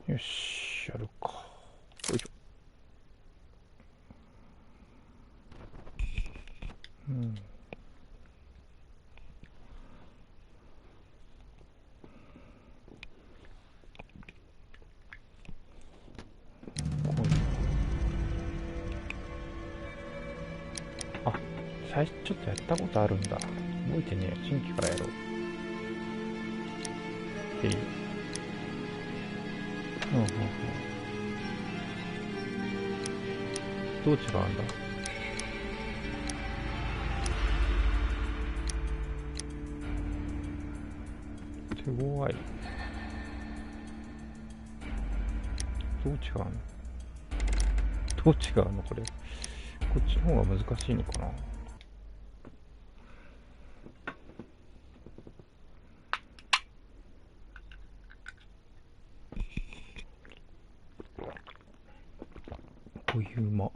よし、やるか。よいしょ。うん。あ、最初ちょっとやったことあるんだ。覚えてねえ。新規からやろう。へい。うんうんうん。どう違うんだ。手強い。どう違うの。どう違うのこれ。こっちの方が難しいのかな。お湯うま。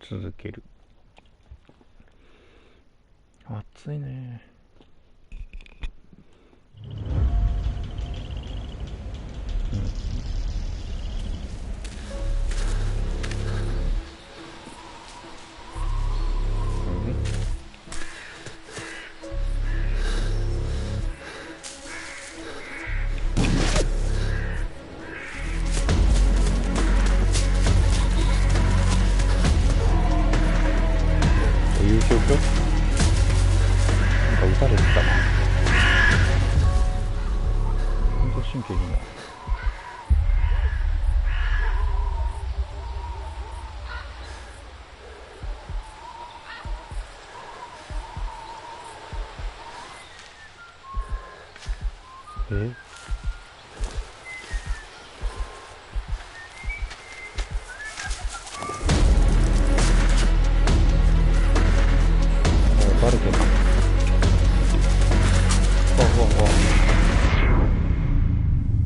続ける。暑いね。いう状況？なんか撃たれてたな。運動神経いいな。バレてる。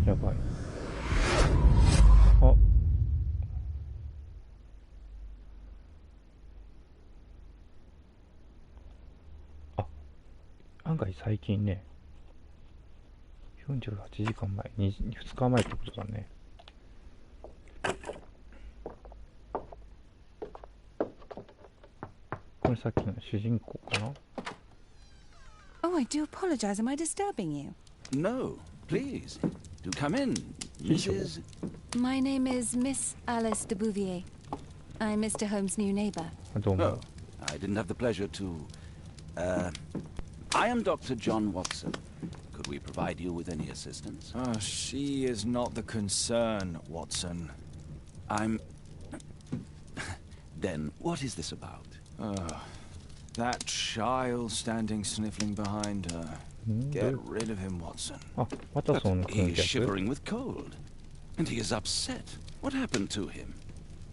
やばい。案外最近ね、48時間前、2日前ってことだね。これさっきの主人公かな。Oh, I do apologize. Am I disturbing you? No, please. Do come in, Mrs. My name is Miss Alice de Bouvier. I'm Mr. Holmes' new neighbor. Oh, I didn't have the pleasure to... I am Dr. John Watson. Could we provide you with any assistance? She is not the concern, Watson. Then, what is this about? That child standing sniffling behind her. Get rid of him, Watson. But he is shivering with cold. And he is upset. What happened to him?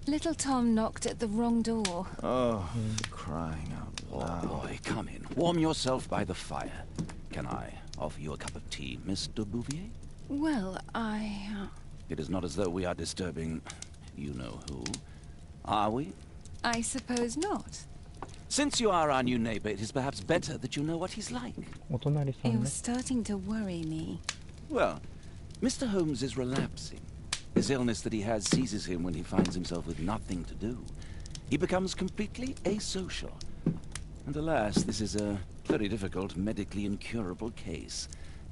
Little Tom knocked at the wrong door. Oh, crying out loud. Oh, boy, come in. Warm yourself by the fire. Can I offer you a cup of tea, Mr. Bouvier? Well, It is not as though we are disturbing you-know-who, are we? I suppose not. Since you are our new neighbor, it is perhaps better that you know what he's like. You're starting to worry me. Well, Mr. Holmes is relapsing. This illness that he has seizes him when he finds himself with nothing to do. He becomes completely asocial. And alas, this is a very difficult, medically incurable case.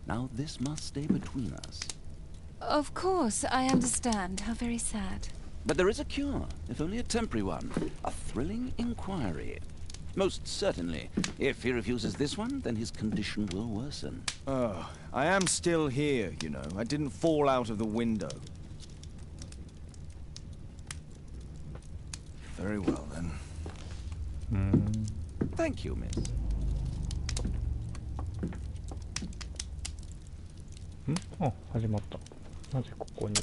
Now this must stay between us. Of course, I understand. How very sad. But there is a cure, if only a temporary one. A thrilling inquiry. Most certainly. If he refuses this one, then his condition will worsen. Oh, I am still here, you know. I didn't fall out of the window. Very well, then. Thank you, miss. 始まった。なぜここに。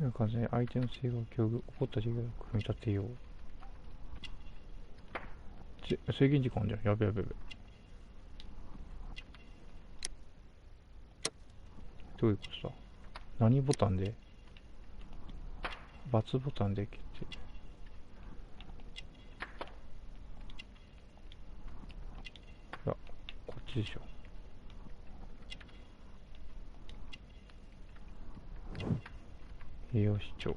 白い風に相手の性格を起こった事業を組み立てよう。制限時間じゃん。やべやべやべ。どういうことだ。何ボタンで、×ボタンで切って。いや、こっちでしょ。栄養失調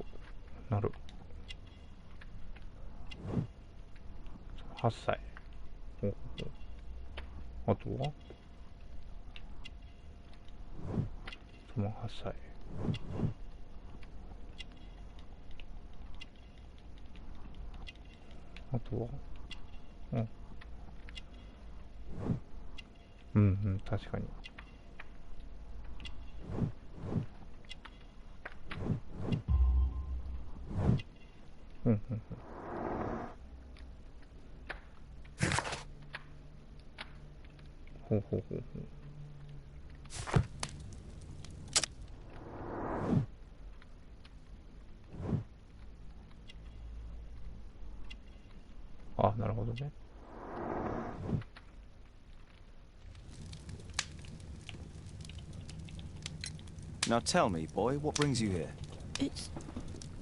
なる。8歳。ほうほう。あとは8歳。あとはうん、確かに。ほうほうほうほう。あ、なるほどね。Now tell me, boy, what brings you here?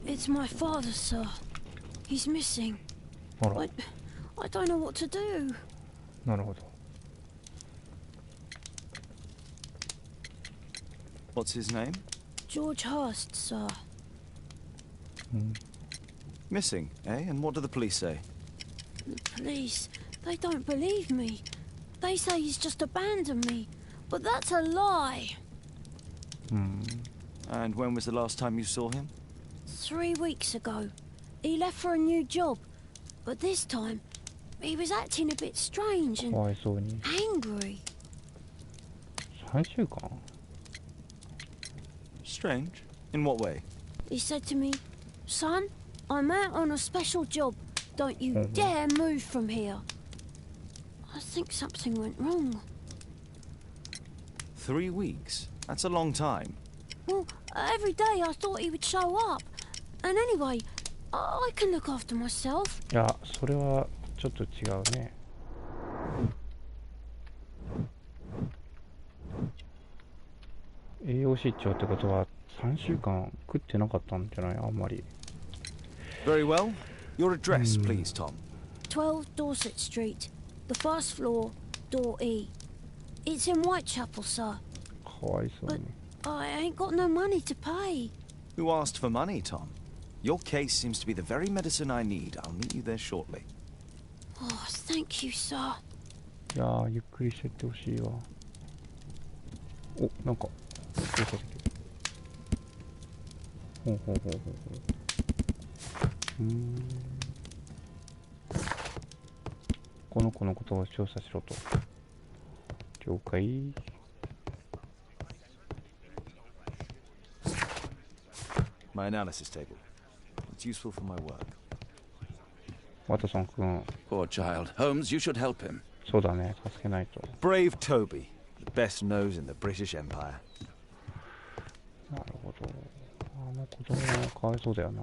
It's my father, sir. He's missing. あら、 I don't know what to do. なるほど。What's his name? George Hurst, sir. Missing, eh? And what do the police say? The police, they don't believe me. They say he's just abandoned me. But that's a lie. And when was the last time you saw him? 3 weeks ago. He left for a new job. But this time, he was acting a bit strange か and わいそうに。 angry. 3週間 Strange. In what way? He said to me, "Son, I'm out on a special job. Don't you dare move from here." I think something went wrong. 3 weeks? That's a long time. Well, every day I thought he would show up. And anyway, I can look after myself. いや、それはちょっと違うね。栄養失調ってことは3週間食ってなかったんじゃない？あんまり。 Very well. Your address, please, Tom. 12 Dorset Street, the first floor, door E. It's in Whitechapel, sir. かわいそうに。 I ain't got no money to pay. Who asked for money, Tom? Your case seems to be the very medicine I need. I'll meet you there shortly. Oh, thank you, sir. いやー、ゆっくりしてってほしいわ。お、なんか、操作できる。ほうほうほうほうほう。この子のことを調査しろと。了解。My analysis table. It's useful for my work. ワトソン君、 Poor child. Holmes, you should help him. そうだね、助けないと。 Brave Toby, the best nose in the British Empire. なるほど。あの子供はかわいそうだよな。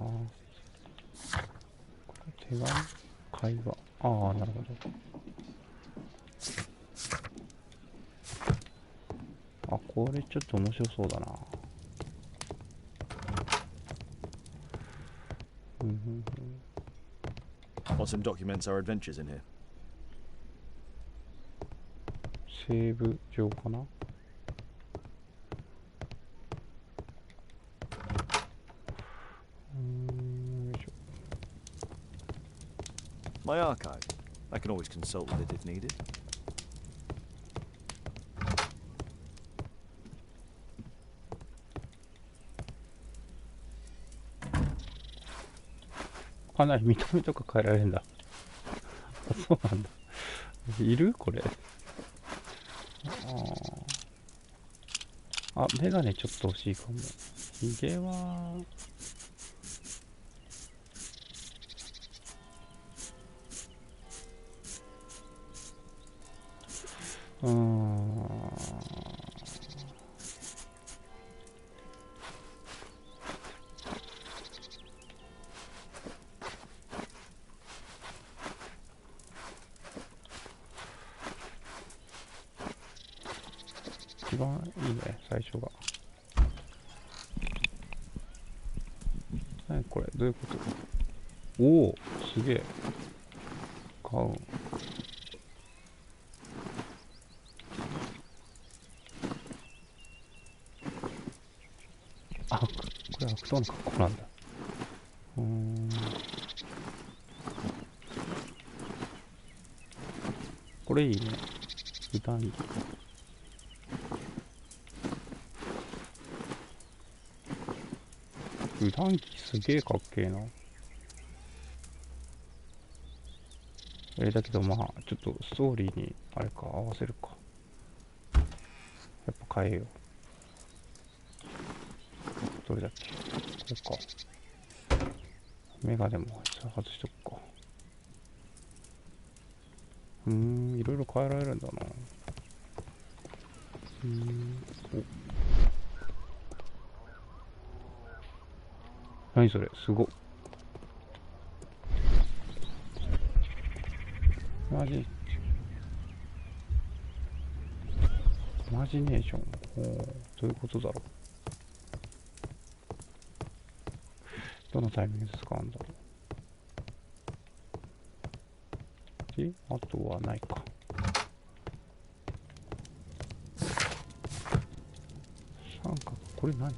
手紙会話。ああ、なるほど。あ、これちょっと面白そうだな。What some documents our adventures in here? セーブ上かな。よいしょ。 My archive. I can always consult with it if needed. かなり見た目とか変えられるんだ。あ、そうなんだ。いるこれ。あ、メガネちょっと欲しいかも。ヒゲは、番いいね、最初が。何これ、どういうこと？おお、すげえ。買う。あ、これ悪党の格好なんだ。これいいね。豚肉。豚肉すげえかっけえな。だけどまあ、ちょっとストーリーにあれか、合わせるか。やっぱ変えよう。どれだっけ？これか。メガネも外しとくか。いろいろ変えられるんだな。お。何それ？すごっ。マジマジネーション。おー、どういうことだろう。どのタイミングで使うんだろう。で、あとはないか。三角、これ何？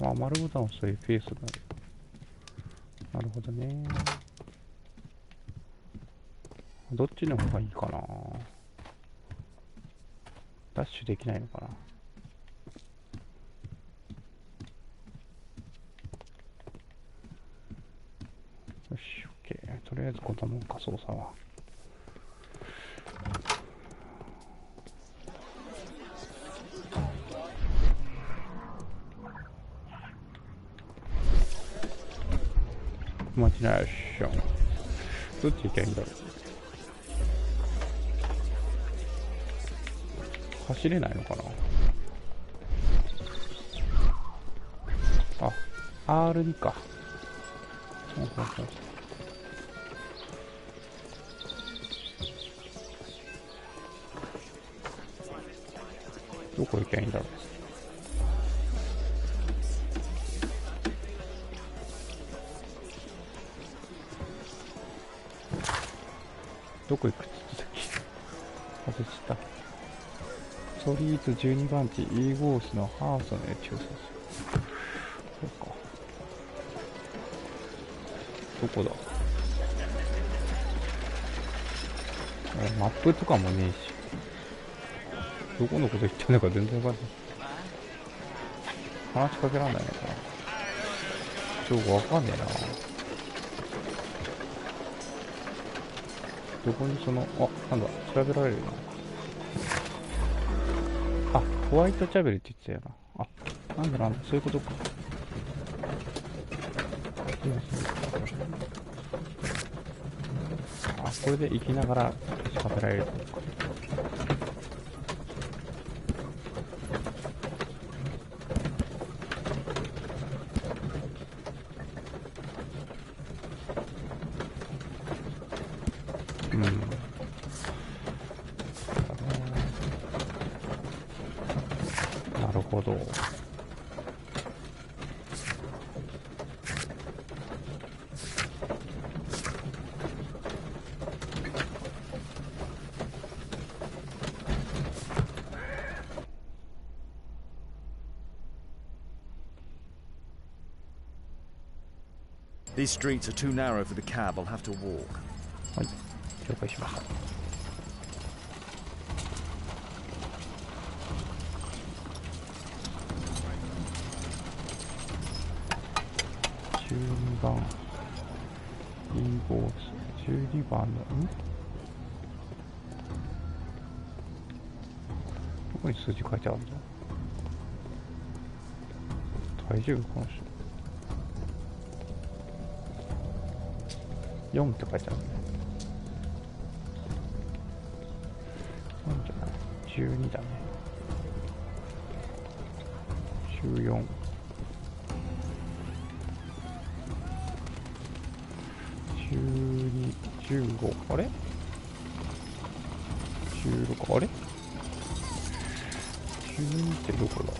あ、丸ボタンを押すというフェイスになる。なるほどね。どっちの方がいいかな。ダッシュできないのかな。よし、OK。とりあえずこんなもんか、操作は。イマジネーション。どっち行けばいいんだろう。走れないのかな。あ、R2 か。どこ行けばいいんだろう。どこ行くって言ってたっけ。外した。ストリート12番地イーゴースのハースの調査する。そうか。どこだ。マップとかもねえし。どこのこと言ってんのか全然わかんない。話しかけらんないのかな。ちょっとわかんねえな。どこにその、あ、なんだ、調べられるな。あ、ホワイトチャベルって言ってたよな。あ、なんだ、そういうことか。あ、これで行きながら調べられるのか。なるほど。These streets are too narrow for the cab. I'll have to walk. はい、了解しました。12番インボース、12番のどこに数字書いてあるんだ。大丈夫この人。4って書いてあるね。4じゃない、12だね。14、12、15、あれ ?14、16、あれ ?12 ってどこだ？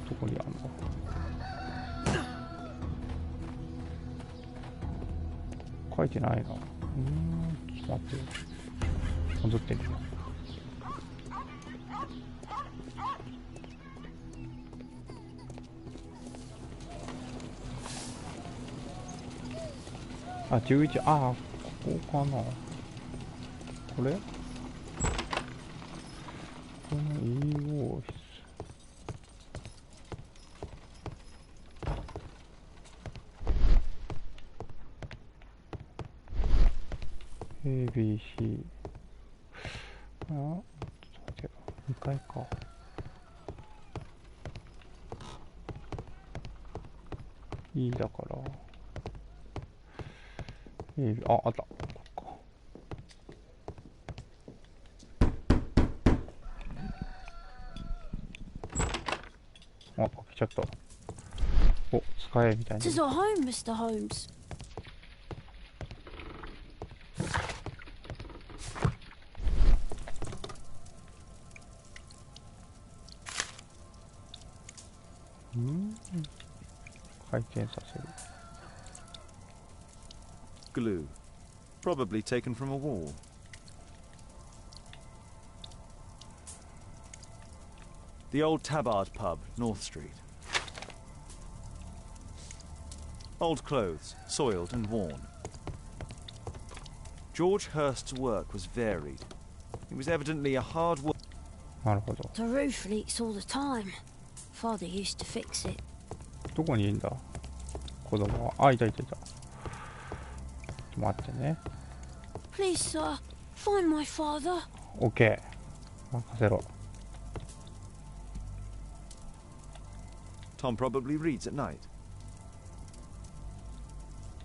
どこにあんの？書いてないな。ちょっと待ってよ。戻ってみよう。あ、11、あ、ここかな。これ？この2号室。ABC。あ、ちょっと待ってよ。2階か。E だから。あ、あった。こっか。あ、開けちゃった。お、使えみたいな。Tis at home, Mr. Holmes. Glue. Probably taken from a wall. The old Tabard pub, North Street. Old clothes, soiled and worn. George Hurst's work was varied. He was evidently a hard worker. なるほど。 The roof leaks all the time. Father used to fix it. どこにいるんだ子供は。あ、いたいたいた。ちょっと待ってね。Please, sir, find my father. OK。任せろ。Tom probably reads at night.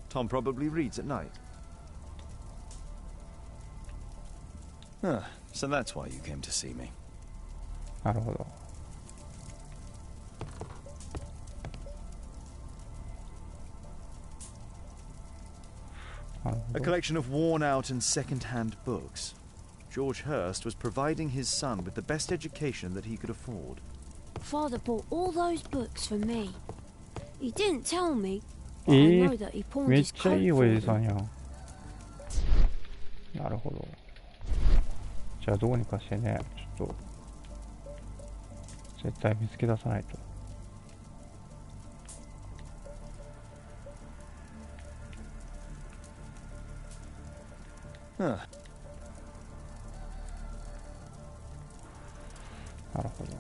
Tom probably reads at night. So that's why you came to see me. なるほど。A collection of worn-out and second-hand books. George Hurst was providing his son with the best education that he could afford. Father bought all those books for me. He didn't tell me, but I know that he pawned めっ his ちゃ coat いい for 親父さ them. んやん。なるほど。じゃあどうにかしてね、ちょっと絶対見つけ出さないと。なるほど。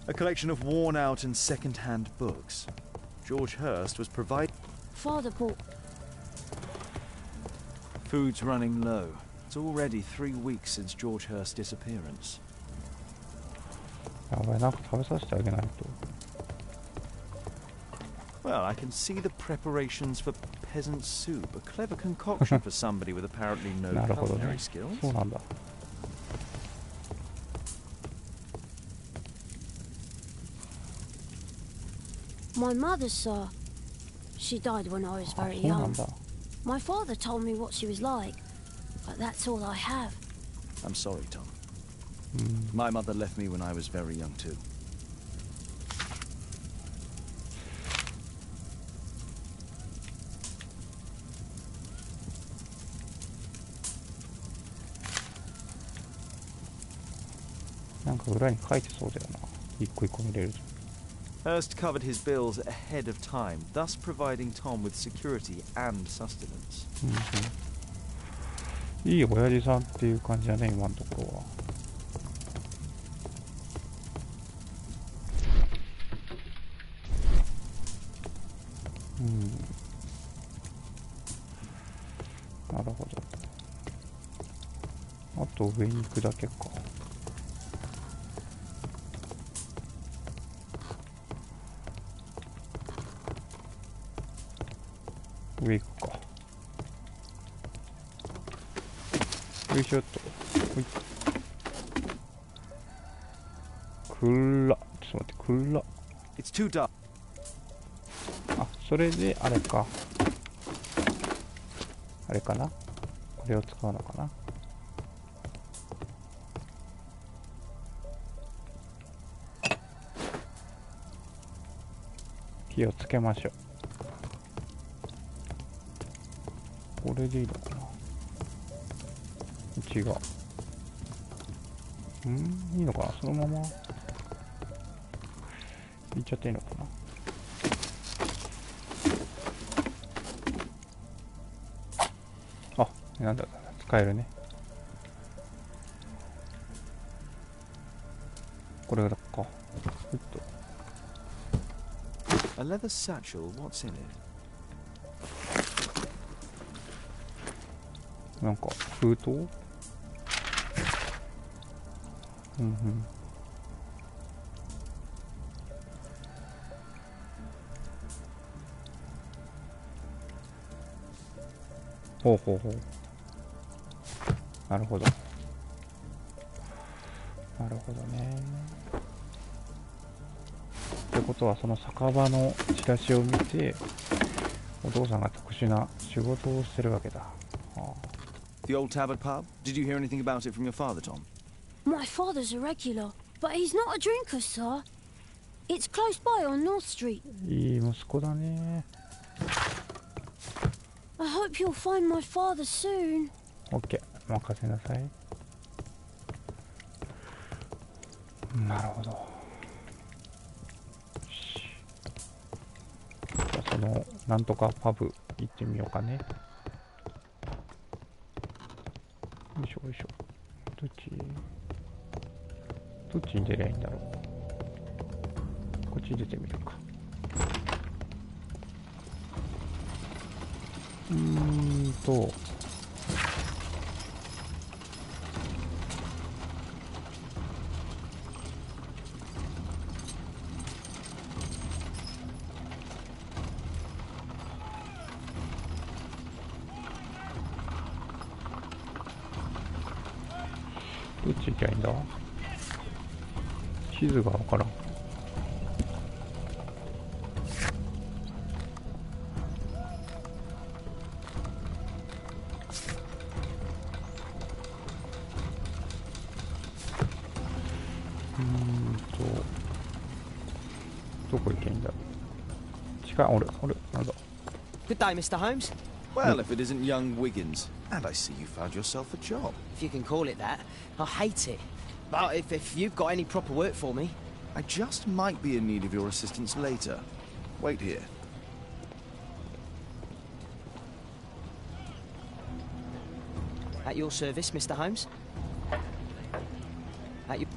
A collection of worn-out and second-hand books. George Hurst was providing... Father bought... Food's running low. It's already 3 weeks since George Hurst's disappearance. やばい、なんか食べさせてあげないと。Well, I can see the preparations for peasant soup. A clever concoction for somebody with apparently no なるほど culinary ね。 skills. そうなんだ。My mother, sir. She died when I was あ、 very そうなん young. だ。My father told me what she was like, but that's all I have. I'm sorry, Tom. My mother left me when I was very young too. なんか裏に書いてそうだよな。一個一個見れるじ Hurst covered his bills ahead of time, thus providing Tom with security and sustenance. ゃん。いい親父さんっていう感じだね、今のところは。なるほど。あと上に行くだけか。上行くか。よいしょっと。ほい。暗っ。ちょっと待って、暗っ。It's too dark. あ、それであれか。あれかな、これを使うのかな。火をつけましょう。これでいいのかな。違う。いいのかな、そのままいっちゃっていいのかな。あ、なんだ、使えるね。これだか。A leather satchel, what's in it? なんか封筒。ほうほうほう。なるほど。なるほどね。ってことは、その酒場のチラシを見て、お父さんが特殊な仕事をしてるわけだ。The old Tabard pub? Did you hear anything about it from your father, Tom? My father's a regular, but he's not a drinker, sir. It's close by on North Street. いい息子だね。I hope you'll find my father soon. OK、任せなさい。なるほど。じゃあそのなんとかパブ行ってみようかね。よいしょよいしょ。どっちに出りゃいいんだろう。こっちに出てみるか。どっち行きゃいいんだ。地図がわからん。どこ行けんだろう。近い、俺、なんだ。Good day, Mr. Holmes. Well, if it isn't young Wiggins. And I see you found yourself a job. If you can call it that. I hate it. But if you've got any proper work for me... I just might be in need of your assistance later. Wait here. At your service, Mr. Holmes. At your...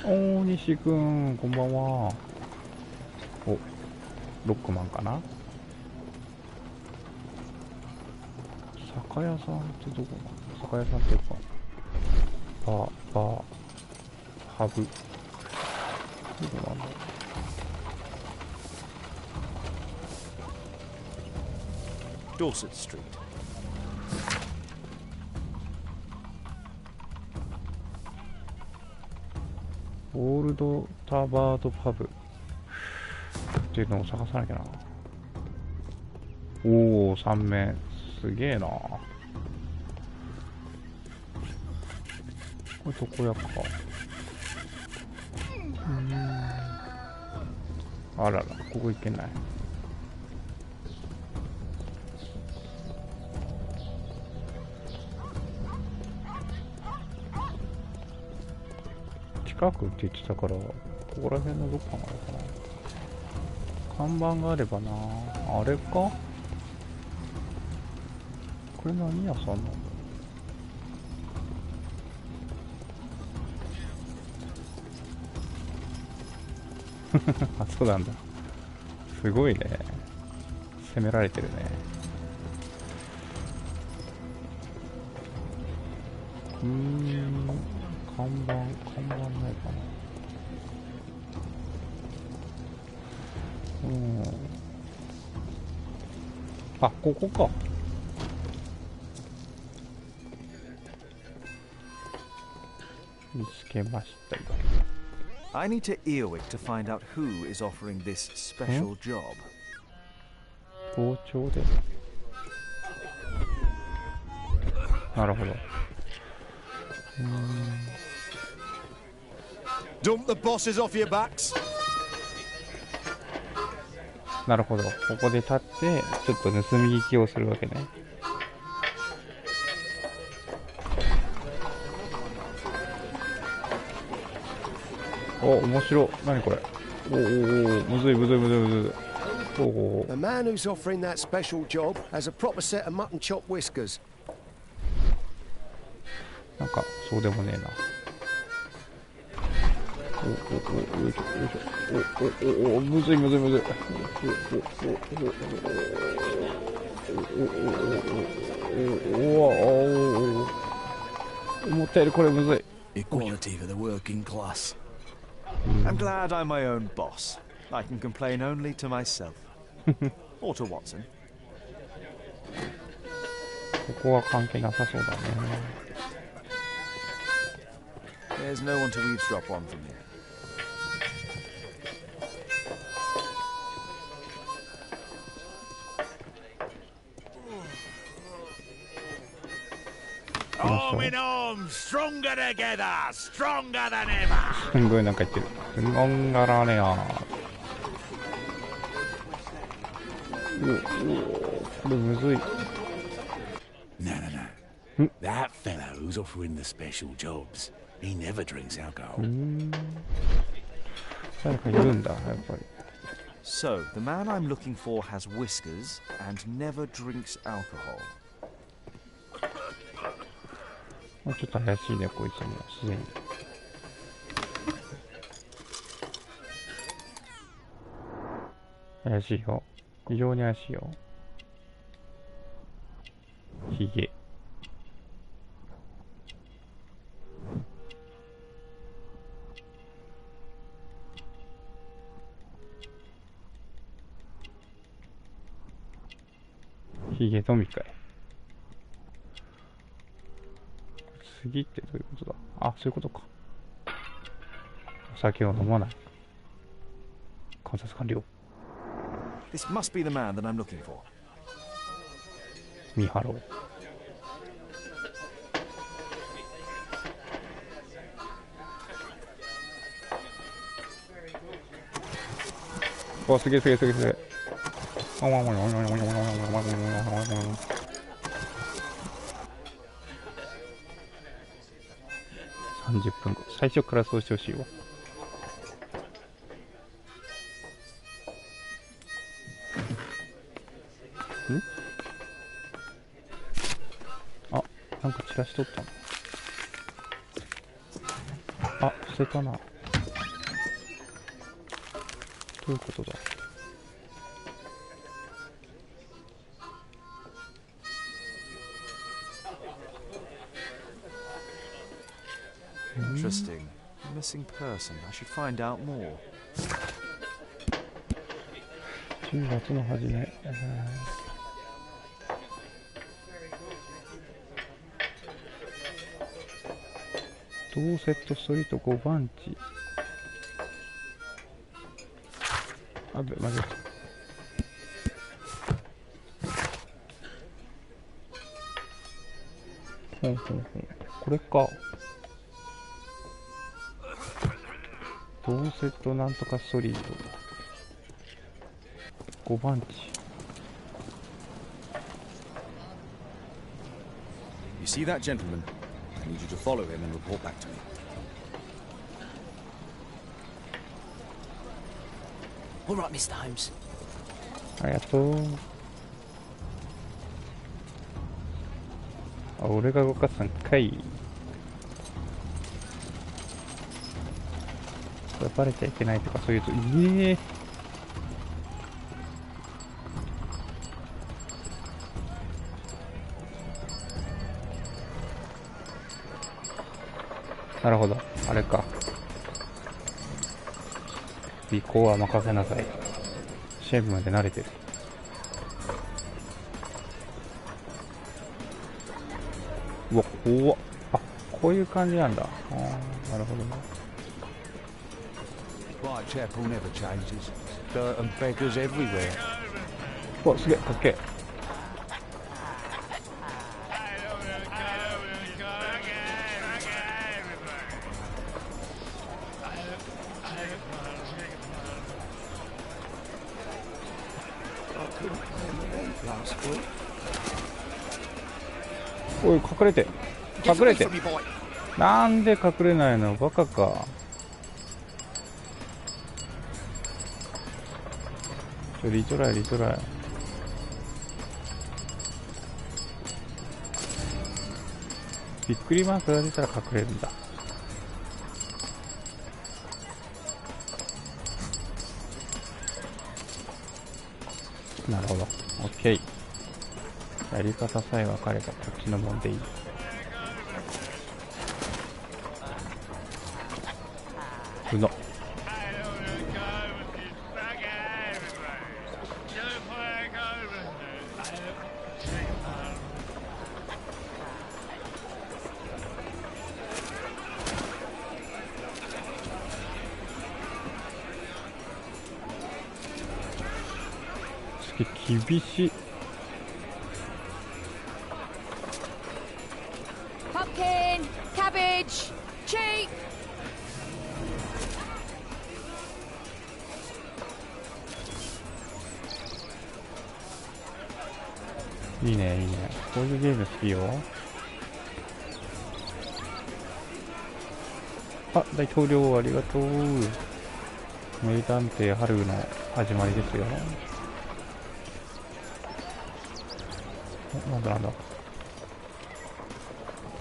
大西くん、こんばんは。お、ロックマンかな。酒屋さんってどこなの。酒屋さんっていうかバーハブどこなんだろう。Dorset Street. オールドタバードパブっていうのを探さなきゃな。おお、3面すげえな。これ床屋か。あらら、ここ行けない。近くって言ってたから、ここら辺のどっかなのかな。看板があればな。あれか、これ何屋さんなんだ。あ、そうなんだ。すごいね。攻められてるね。看板ないかな。あ、ここか。見つけましたよ。 I need to Earwick to find out who is offering this special job. 包丁で。なるほど。Dump the bosses off your backs. なるほど。ここで立って、ちょっと盗み聞きをするわけね。お、面白い。何これ。おお、むずいむずいむずいむずい。おお。 The man who's offering that special job has a proper set of mutton chop whiskers. なんか、そうでもねえな。お、よいしょ、よいしょ。お、むずいむずいむずい。お、思ったよりこれむずい。 Equality for the working class. I'm glad I'm my own boss. I can complain only to myself. Or to Watson. ここは関係なさそうだね。 There's no one to eavesdrop on from here. すんごいなんか言ってる。すんごんがらねや。これむずい。 No. That fellow who's offering the special jobs, he never drinks alcohol. 誰かいるんだ、やっぱり。 So, the man I'm looking for has whiskers and never drinks alcohol. もうちょっと怪しいね、こいつもすでに。怪しいよ。非常に怪しいよ。ひげ。ひげのみかい。次ってどういうことだ。あ、そういうことか。お酒を飲まない。観察完了。 This must be the man that I'm looking for. 見張ろう。お、すげえすげえすげえすげえ。30分後。最初からそうしてほしいわ。あ、なんかチラシ取ったの。あ、捨てたな。どういうことだ。Interesting. Missing person. I should find out more. 10月の初め。ドーセットストリート5番地。あべ、間違えた。これか。ドーセットなんとかストリート5番地。 You see that gentleman? I need you to follow him and report back to me. All right, Mr. Holmes. ありがとう。あ、俺が動かすんかい。これバレちゃいけないとかそういうと、なるほど、あれか。尾行は任せなさい。シェーブまで慣れてる。うわ、怖っ。あ、こういう感じなんだ。ああ、なるほどね。 Whitechapel never changes. Dirt and beggars everywhere. お、すげえ、かっけえ。おい、隠れて。隠れて。なんで隠れないの？バカか。リトライ、リトライ。びっくりマークが出たら隠れるんだ。なるほど。オッケー。やり方さえ分かればこっちのもんでいい。うの。厳しい。Pumpkin, cabbage, cheap. いいね、いいね。こういうゲーム好きよ。あ、大統領ありがとう。名探偵春の始まりですよ。なんだなんだ。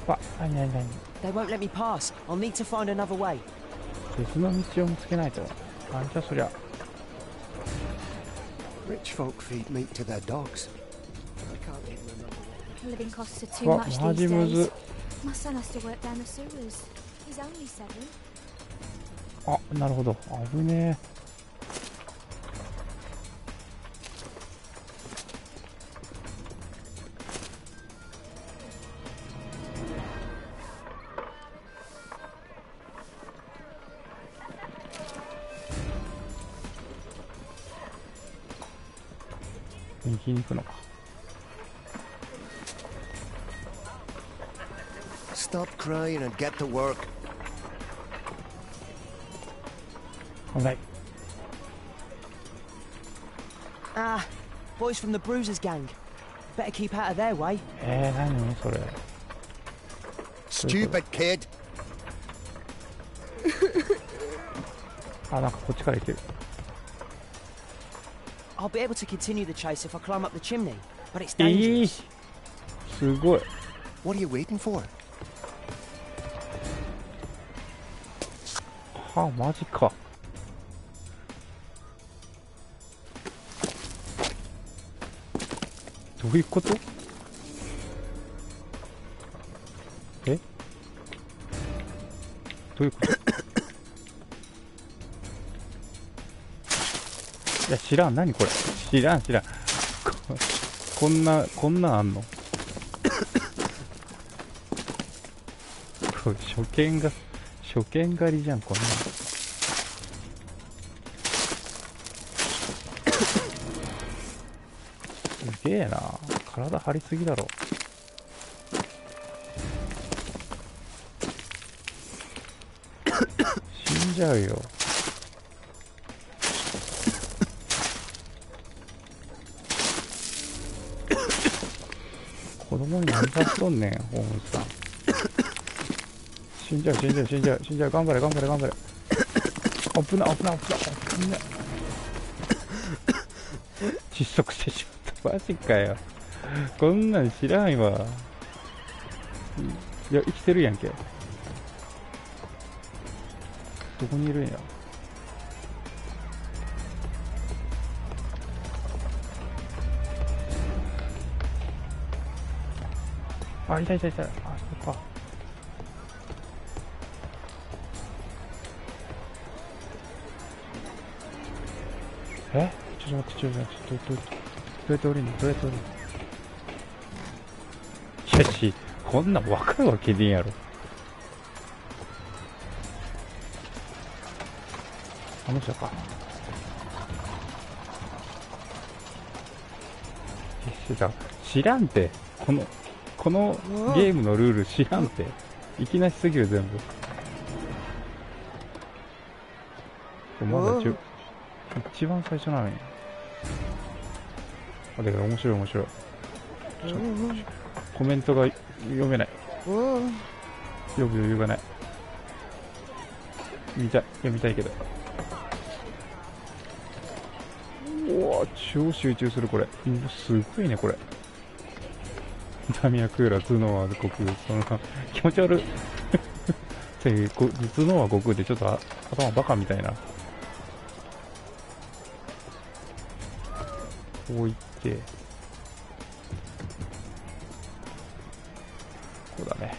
あ、なになになに。 They won't let me pass. I'll need to find another way. 別の道を見つけないと。なんじゃそりゃ。Rich folk feed meat to their dogs. I can't even remember. Living costs are too わ、 much マ these ジむず。 days. My son has to work down the sewers. He's only 7. あ、なるほど。危ねえ。右に行くのか。 Stop crying and get to work. 危ない。 Ah, boys from the Bruisers gang. Better keep out of their way. 何それ。 Stupid kid. あ、なんかこっちから行ける。 I'll be able to continue the chase if I climb up the chimney, but it's dangerous. すごい。 What are you waiting for? はあ、マジか。どういうこと？え？どういうこと？いや、知らん。何これ。知らん。こんなんあんの。これ初見狩りじゃん、こんなん。すげえな。体張りすぎだろ。死んじゃうよ。子供に何さしとんねん、ホームズさん。死んじゃう。頑張れ。危ない。窒息してしまった。マジかよ。こんなん知らんわ。いや、生きてるやんけ。どこにいるんや。あ、いた。あ、そっか。え？ちょっと待って、どうやって降りんの？いやこんなん分かるわけねえやろ。この人か。知らんて。このゲームのルール知らんて。いきなしすぎる全部。まだ一番最初なのに。だけど面白い。コメントが読めない。読む余裕がない。読みたいけど。うわ、超集中するこれ。すごいねこれ。ダミアクーラ、頭脳は悟空、その気持ち悪い。頭脳は悟空ってちょっと頭バカみたいな。こういってこうだね。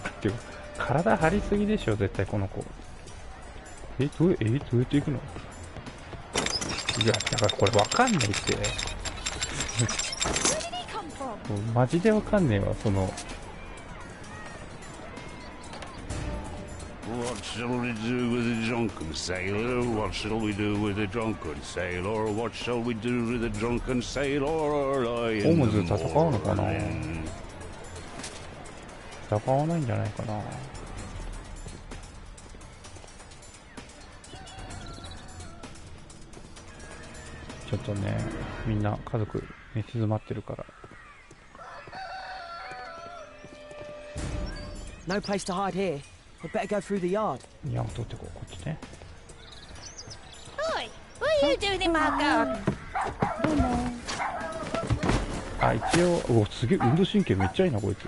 っていうか体張りすぎでしょ絶対この子。どうやって行くの？いやだからこれわかんないってマジでわかんねえわその。What shall we do with a drunken sailor? What shall we do with a drunken sailor? What shall we do with a drunken sailor? ホームズ戦うのかな？戦わないんじゃないかな。ちょっとね、みんな家族寝静まってるから。No place to hide here. We'd better go through the yard. いや、通ってこっちね。Oi, what are you doing in my garden? どうも。あ、一応、すげえ運動神経めっちゃいいなこいつ。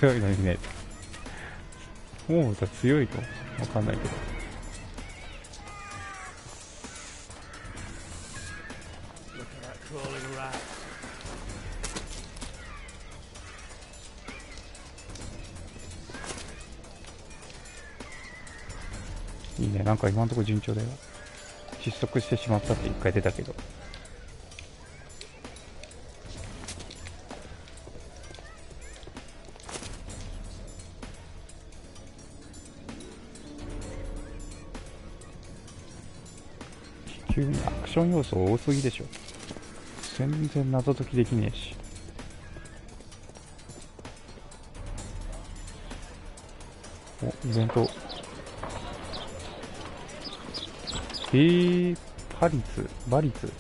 強いのにね。もう強いとわかんないけど。いいね、なんか今のところ順調だよ。失速してしまったって一回出たけど。急にアクション要素多すぎでしょ。全然謎解きできねえし。お、イベント。バリツ。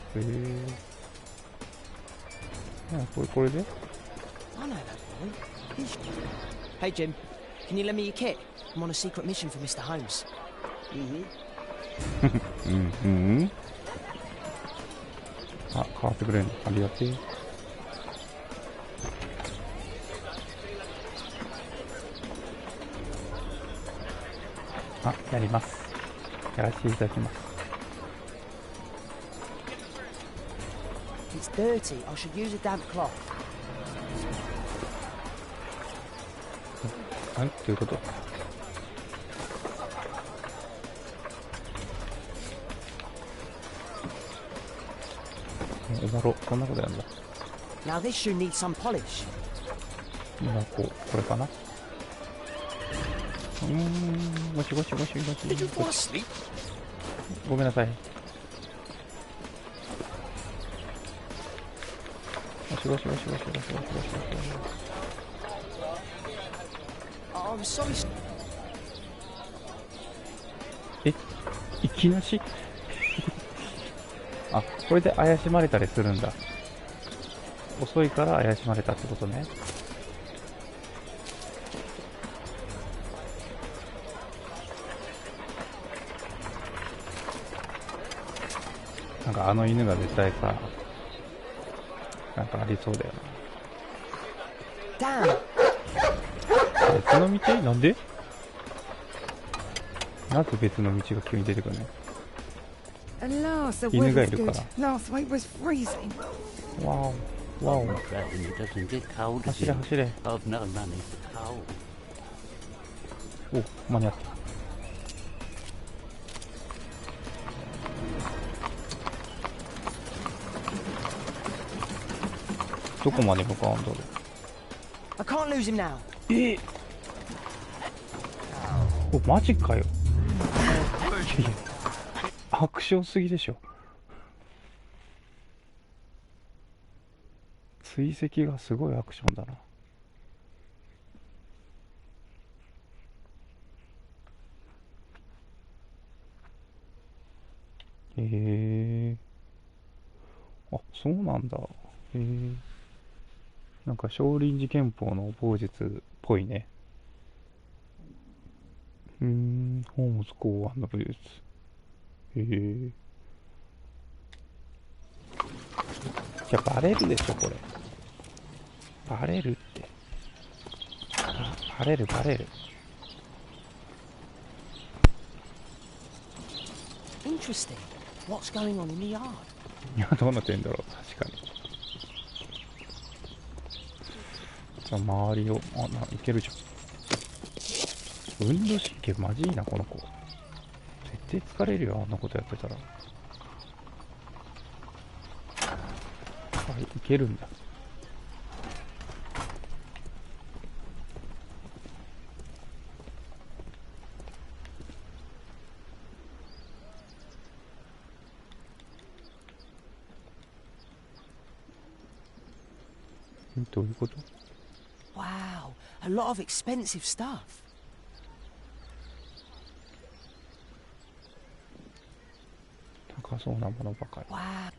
これで Hey Jim, can you lend me your kit? I'm on a secret mission for Mr. Holmes. あ、買わせてくれんのありがてえ。あ、やります。やらせていただきます。It's dirty. I should use a damp cloth. はい、ということ。終わろう。こんなことやるんだ。Now this should need some polish. 今これかな。ゴシゴシ。ごめんなさい。ゴシ。I'm sorry. いきなしあ、これで怪しまれたりするんだ。遅いから怪しまれたってことね。なんかあの犬が絶対さ、なんかありそうだよな。別の道？なんで？なぜ別の道が急に出てくるの？犬がいるから。わお。走れ。お、間に合った。どこまで向かうんだろう。お、マジかよ。いやアクションすぎでしょ。追跡がすごいアクションだな。あ、そうなんだ。なんか少林寺拳法の棒術っぽいね。ホームズ考案の武術。じゃあバレるでしょ、これ。バレるって。バレる。Interesting. What's going on in the yard? いや、どうなってんだろう、確かに。じゃあ周りを、いけるじゃん。運動神経マジいいな、この子。絶対疲れるよ、あんなことやってたら。いけるんだ。どういうこと？ Wow, a lot of expensive stuff. 高そうなものばかり。Wow.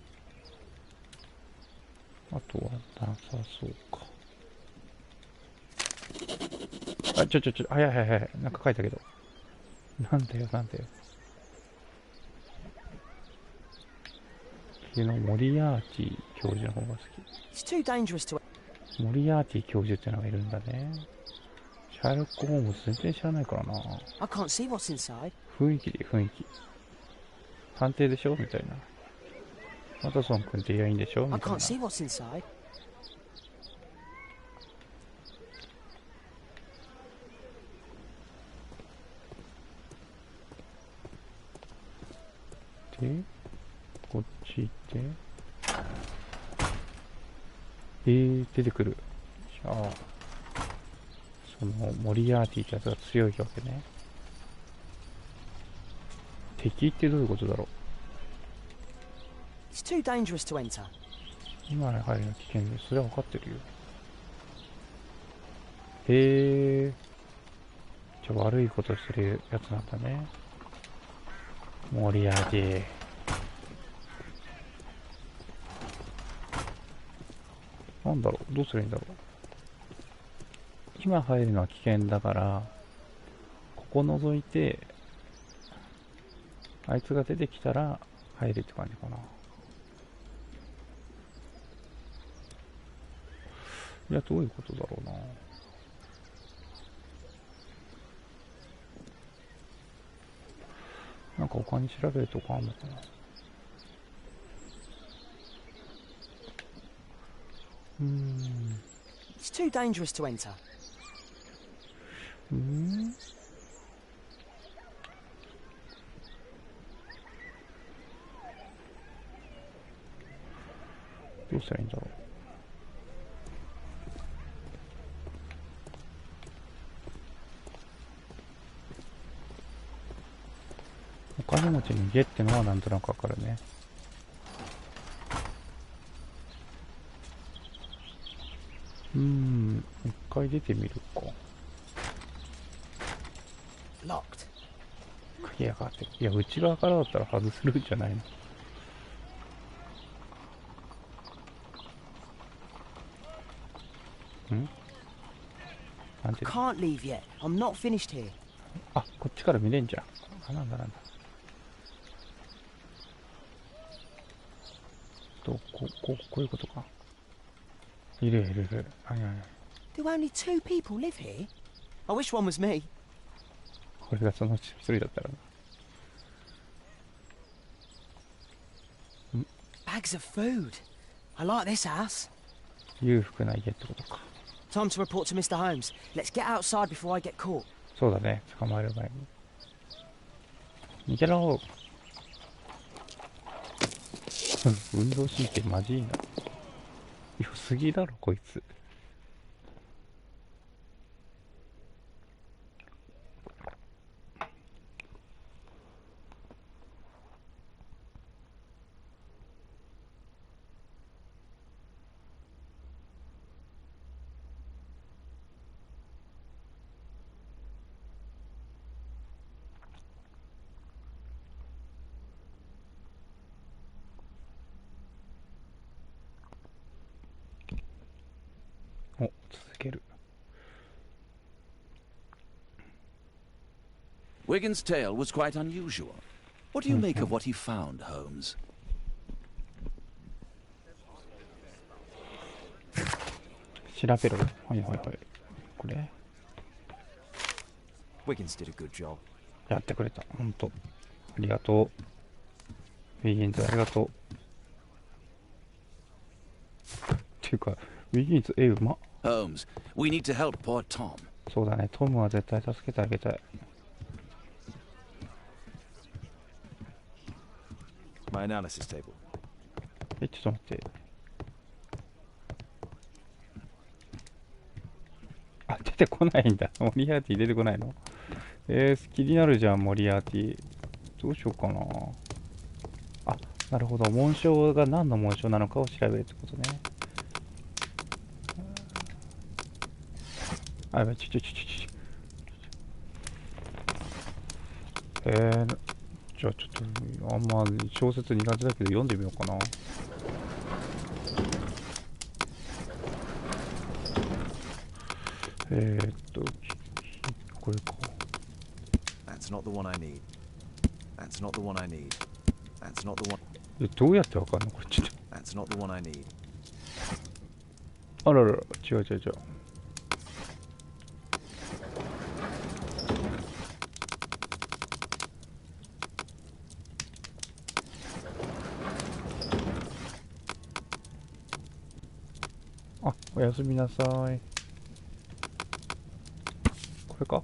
あとはなさそうか。あ、早い。なんか書いたけど。なんだよ。のモリアーティ教授の方が好き。It's too dangerous to... モリアーティ教授ってのがいるんだね。シャーロック・ホームズ全然知らないからな。I can't see what's inside. 雰囲気。探偵でしょみたいな。ワトソン君っていやいいんでしょみたいな。I can't see what's inside. で、こっち行って。出てくる。じゃあ、そのモリアーティってやつが強いわけね。敵ってどういうことだろう。 It's too dangerous to enter. 今入るの危険です。それは分かってるよ。じゃあ悪いことしてるやつなんだね。モリアーティ。なんだろう、どうすればいいんだろう。今入るのは危険だから、ここ覗いて、あいつが出てきたら入るって感じかな。いや、どういうことだろうな。なんか他に調べるとこあんのかな。It's too dangerous to enter. どうしたらいいんだろう。お金持ちに家ってのはなんとなくわかるね。一回出てみるか。Locked. 鍵がかかってる。いや、内側からだったら外せるんじゃないの。なんて。 Can't leave yet. I'm not finished here. あ、こっちから見れんじゃん。あ、なんだ。こういうことか。いる。はい。Do only 2 people live here? I wish one was me. これがその一人だったらな。Bags of food. I like this house. 裕福な家ってことか。Time to report to Mr. Holmes. Let's get outside before I get caught. そうだね、捕まえる前に。逃げろ。運動神経マジいいな。良すぎだろこいつ。お、続ける。Wigan's tale was quite unusual. What do you make of what he found, Holmes? 調べろ。はいはいはい。これ Wiggins did a good job. やってくれた。ほんと。ありがとう。ウィギンズありがとう。っていうか、ウィギンズ、うま。Holmes, we need to help poor Tom. そうだね、トムは絶対助けてあげたい。My analysis table. ちょっと待って。あ、出てこないんだ。モリアーティ出てこないの？気になるじゃん、モリアーティ。どうしようかな。あ、なるほど。紋章が何の紋章なのかを調べるってことね。あ、やばい、じゃあちょっと、あんま小説苦手だけど読んでみようかな。これか。That's not the one I need. That's not the one I need. That's not the one. どうやってわかんのこれちょっと。That's not the one I need. あららら、違う。あ、おやすみなさい。これか。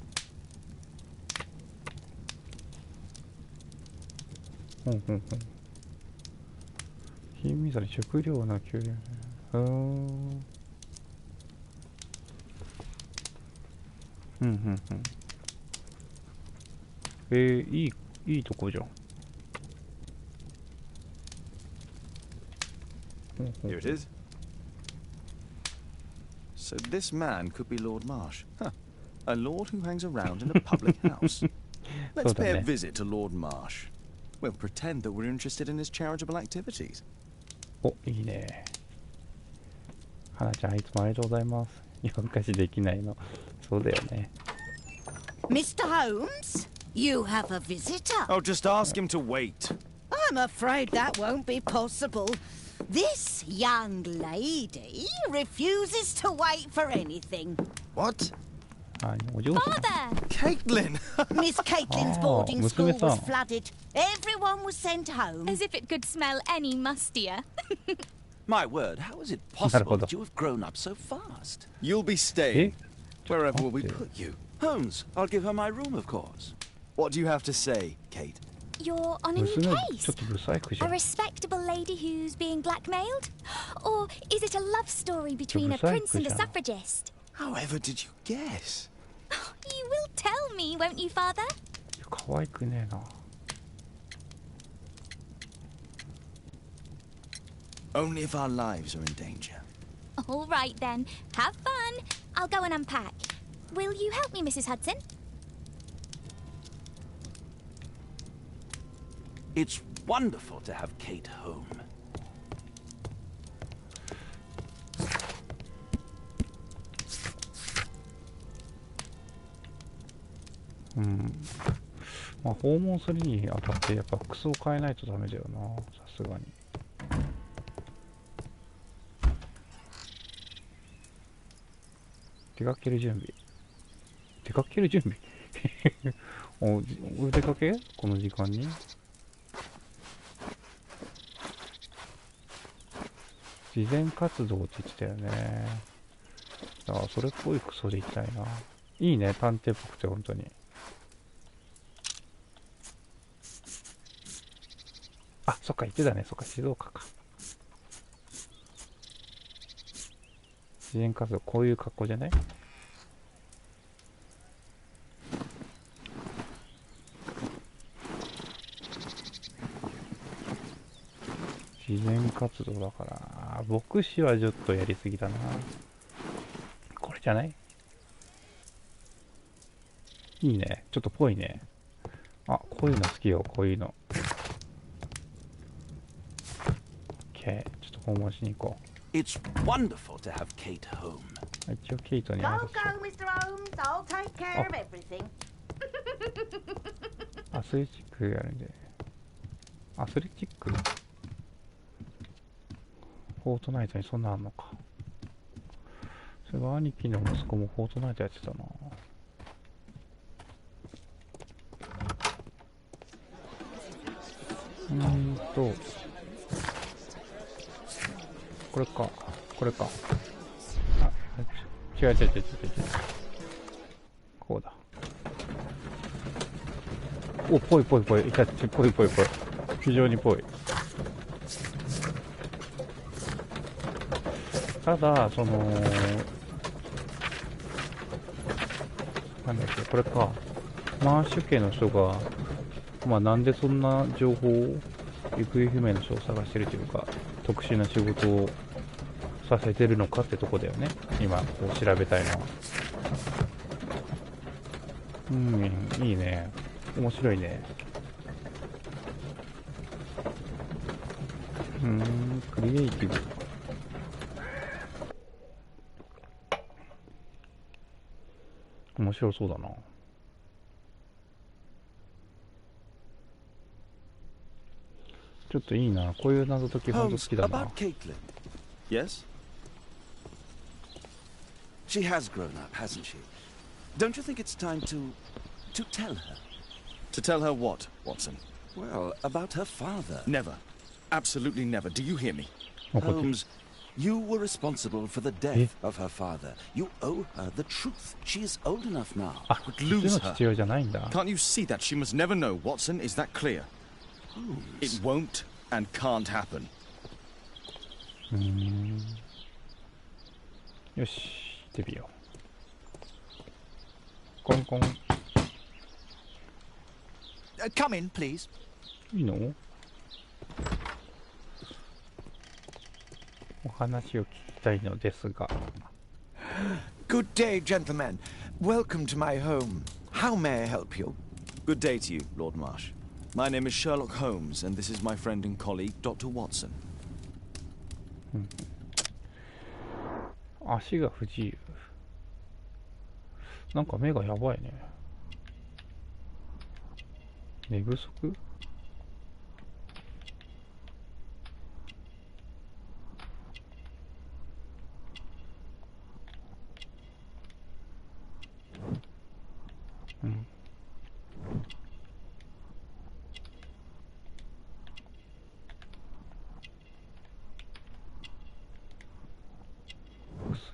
貧民さんに食料の給料。いいとこじゃん。Here it is. So this man could be Lord Marsh. Huh. A lord who hangs around in a public house. Let's pay a visit to Lord Marsh. We'll pretend that we're interested in his charitable activities. お、いいね。花ちゃん、いつもありがとうございます。夜更かしできないの。そうだよね。Mr. Holmes, you have a visitor. Oh, just ask him to wait. I'm afraid that won't be possible. This young lady refuses to wait for anything. What? Father! Caitlin! Miss Caitlin's boarding school was flooded. Everyone was sent home. As if it could smell any mustier. My word, how is it possible that you have grown up so fast? You'll be staying. Wherever will we put you? Holmes, I'll give her my room, of course. What do you have to say, Kate? You're on a new case. A respectable lady who's being blackmailed? Or is it a love story between a prince and a suffragist? However did you guess? You will tell me, won't you, Father? 可愛くねえな。Only if our lives are in danger. All right then. Have fun. I'll go and unpack. Will you help me, Mrs. Hudson? It's wonderful to have Kate home. まあ訪問するにあたってやっぱ服装変えないとダメだよな、さすがに。出かける準備。出かける準備お出かけこの時間に慈善活動って言ってたよね。だからそれっぽい服装で行きたいな。いいね、探偵っぽくて本当に。あ、そっか、言ってたね。そっか、静岡か。自然活動、こういう格好じゃない？自然活動だから、牧師はちょっとやりすぎだな。これじゃない？いいね。ちょっとぽいね。あ、こういうの好きよ、こういうの。OK。ちょっと訪問しに行こう。It's wonderful to have Kate home. 一応ケイトに挨拶しよう。 Mr. Holmes. I'll take care of everything. アスレチックやるんで。アスレチック、フォートナイトにそんなあんのか。それは兄貴の息子もフォートナイトやってたな。これか、これか。あ、違う。こうだ。お、ぽい。ぽい。非常にぽい。ただ、その、なんだっけ、これか。マーシュ家の人が、まあなんでそんな情報を、行方不明の人を探してるというか、特殊な仕事をさせてるのかってとこだよね。今、こう調べたいのは。いいね。面白いね。クリエイティブ。面白そうだな。ちょっといいな。こういう謎解きほんと好きだな。 About Caitlin. Yes? She has grown up, hasn't she? Don't you think it's time to tell her? To tell her what, Watson? Well, about her father. Never. Absolutely never. Do you hear me? Holmes, you were responsible for the death of her father. You owe her the truth. She is old enough now. I would lose her. Can't you see that? She must never know, Watson. Is that clear? Holmes. It won't and can't happen. よし、行ってみよう。コンコン。Come in, please. いいの？お話を聞きたいのですが。Good day, gentlemen. Welcome to my home. How may I help you? Good day to you, Lord Marsh. My name is Sherlock Holmes, and this is my friend and colleague, Dr. Watson. 足が不自由。なんか目がやばいね。寝不足？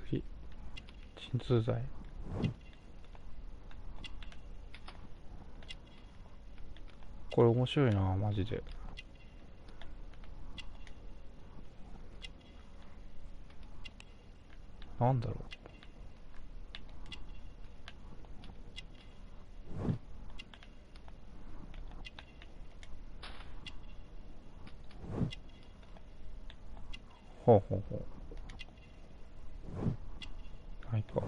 薬、鎮痛剤。これ面白いな、マジで。なんだろう。ほう。ないか。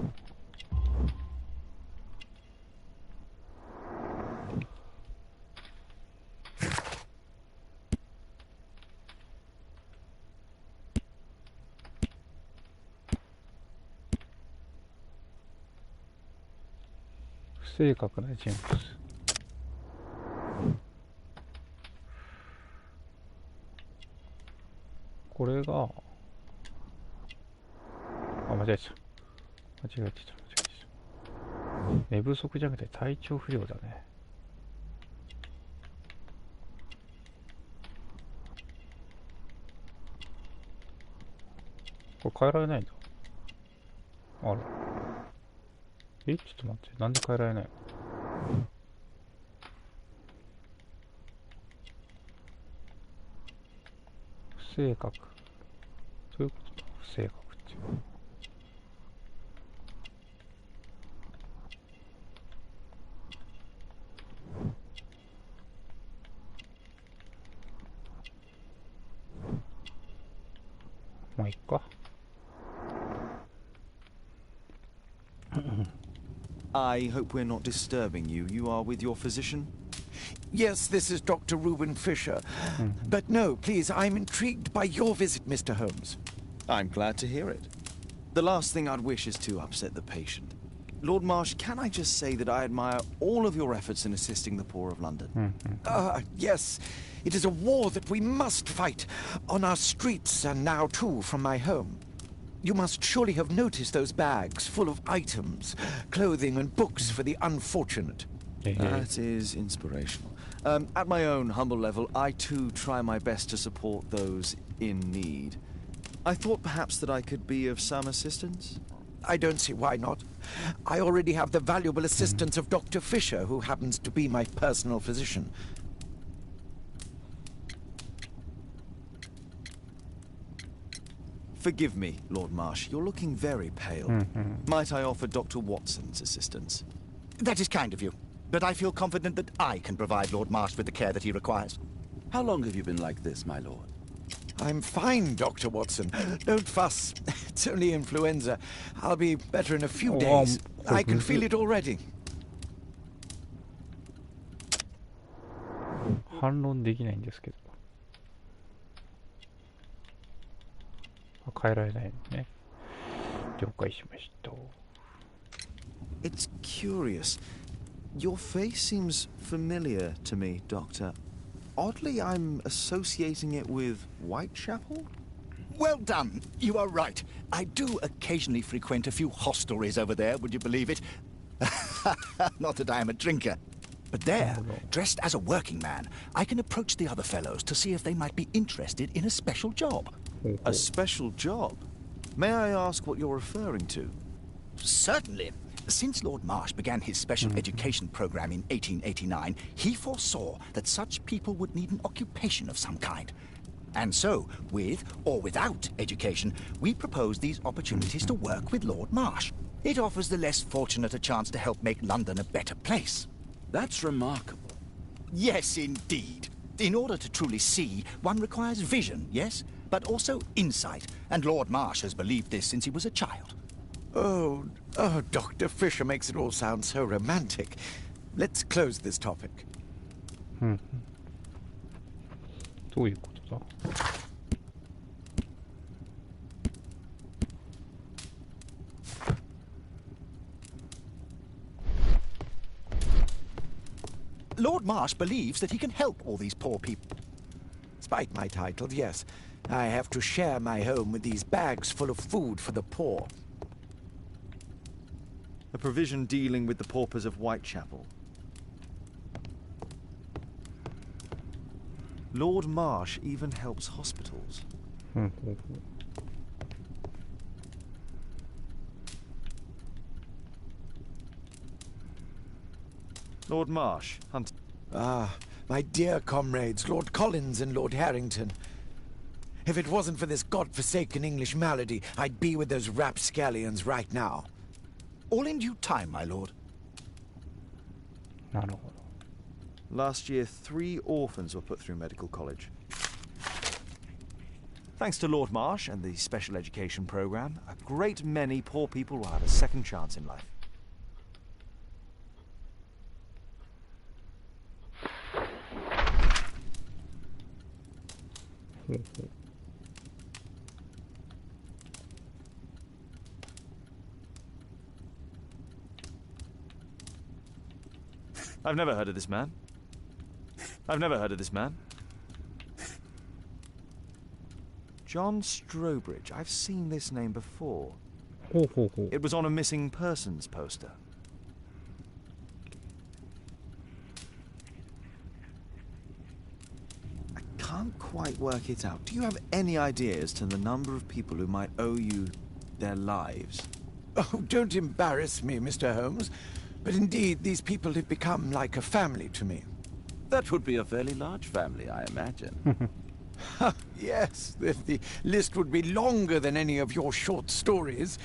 不正確な人物。これが、間違えちゃった。寝不足じゃなくて体調不良だね。これ変えられないんだ。あら。ちょっと待って。なんで変えられないの？不正確。どういうことだ？不正確っていう。まあいっか。I hope we're not disturbing you. You are with your physician? Yes, this is Dr. Reuben Fisher. But no, please, I'm intrigued by your visit, Mr. Holmes. I'm glad to hear it. The last thing I'd wish is to upset the patient. Lord Marsh, can I just say that I admire all of your efforts in assisting the poor of London? Yes. It is a war that we must fight. On our streets and now, too, from my home. You must surely have noticed those bags full of items, clothing and books for the unfortunate. That is inspirational. At my own humble level, I too try my best to support those in need. I thought perhaps that I could be of some assistance. I don't see why not. I already have the valuable assistance of Dr. Fisher, who happens to be my personal physician. Forgive me, Lord Marsh. You're looking very pale. Might I offer Dr. Watson's assistance? That is kind of you, but I feel confident that I can provide Lord Marsh with the care that he requires. How long have you been like this, my lord? I'm fine, Dr. Watson. Don't fuss. It's only influenza. I'll be better in a few days. I can feel it already. 反論できないんですけど。変えられないのね。了解しました。It's curious. Your face seems familiar to me, Doctor. Oddly, I'm associating it with Whitechapel? Well done. You are right. I do occasionally frequent a few hostelries over there, would you believe it? Not that I am a drinker. But there, dressed as a working man, I can approach the other fellows to see if they might be interested in a special job. A special job? May I ask what you're referring to? Certainly. Since Lord Marsh began his special education program in 1889, he foresaw that such people would need an occupation of some kind. And so, with or without education, we propose these opportunities to work with Lord Marsh. It offers the less fortunate a chance to help make London a better place. That's remarkable. Yes, indeed. In order to truly see, one requires vision, yes? But also insight. And Lord Marsh has believed this since he was a child. Oh, Dr. Fisher makes it all sound so romantic. Let's close this topic. どういうことだ? Lord Marsh believes that he can help all these poor people. Despite my title, yes. I have to share my home with these bags full of food for the poor. A provision dealing with the paupers of Whitechapel. Lord Marsh even helps hospitals. Lord Marsh, Hunt. Ah, my dear comrades, Lord Collins and Lord Harrington. If it wasn't for this godforsaken English malady, I'd be with those rapscallions right now. All in due time, my lord. なるほど。 Last year, 3 orphans were put through medical college. Thanks to Lord Marsh and the special education program, a great many poor people will have a second chance in life. I've never heard of this man. I've never heard of this man. John Strobridge. I've seen this name before. It was on a missing persons poster. I can't quite work it out. Do you have any idea as to the number of people who might owe you their lives? Oh, don't embarrass me, Mr. Holmes. But indeed, these people have become like a family to me. That would be a fairly large family, I imagine. Yes, the list would be longer than any of your short stories.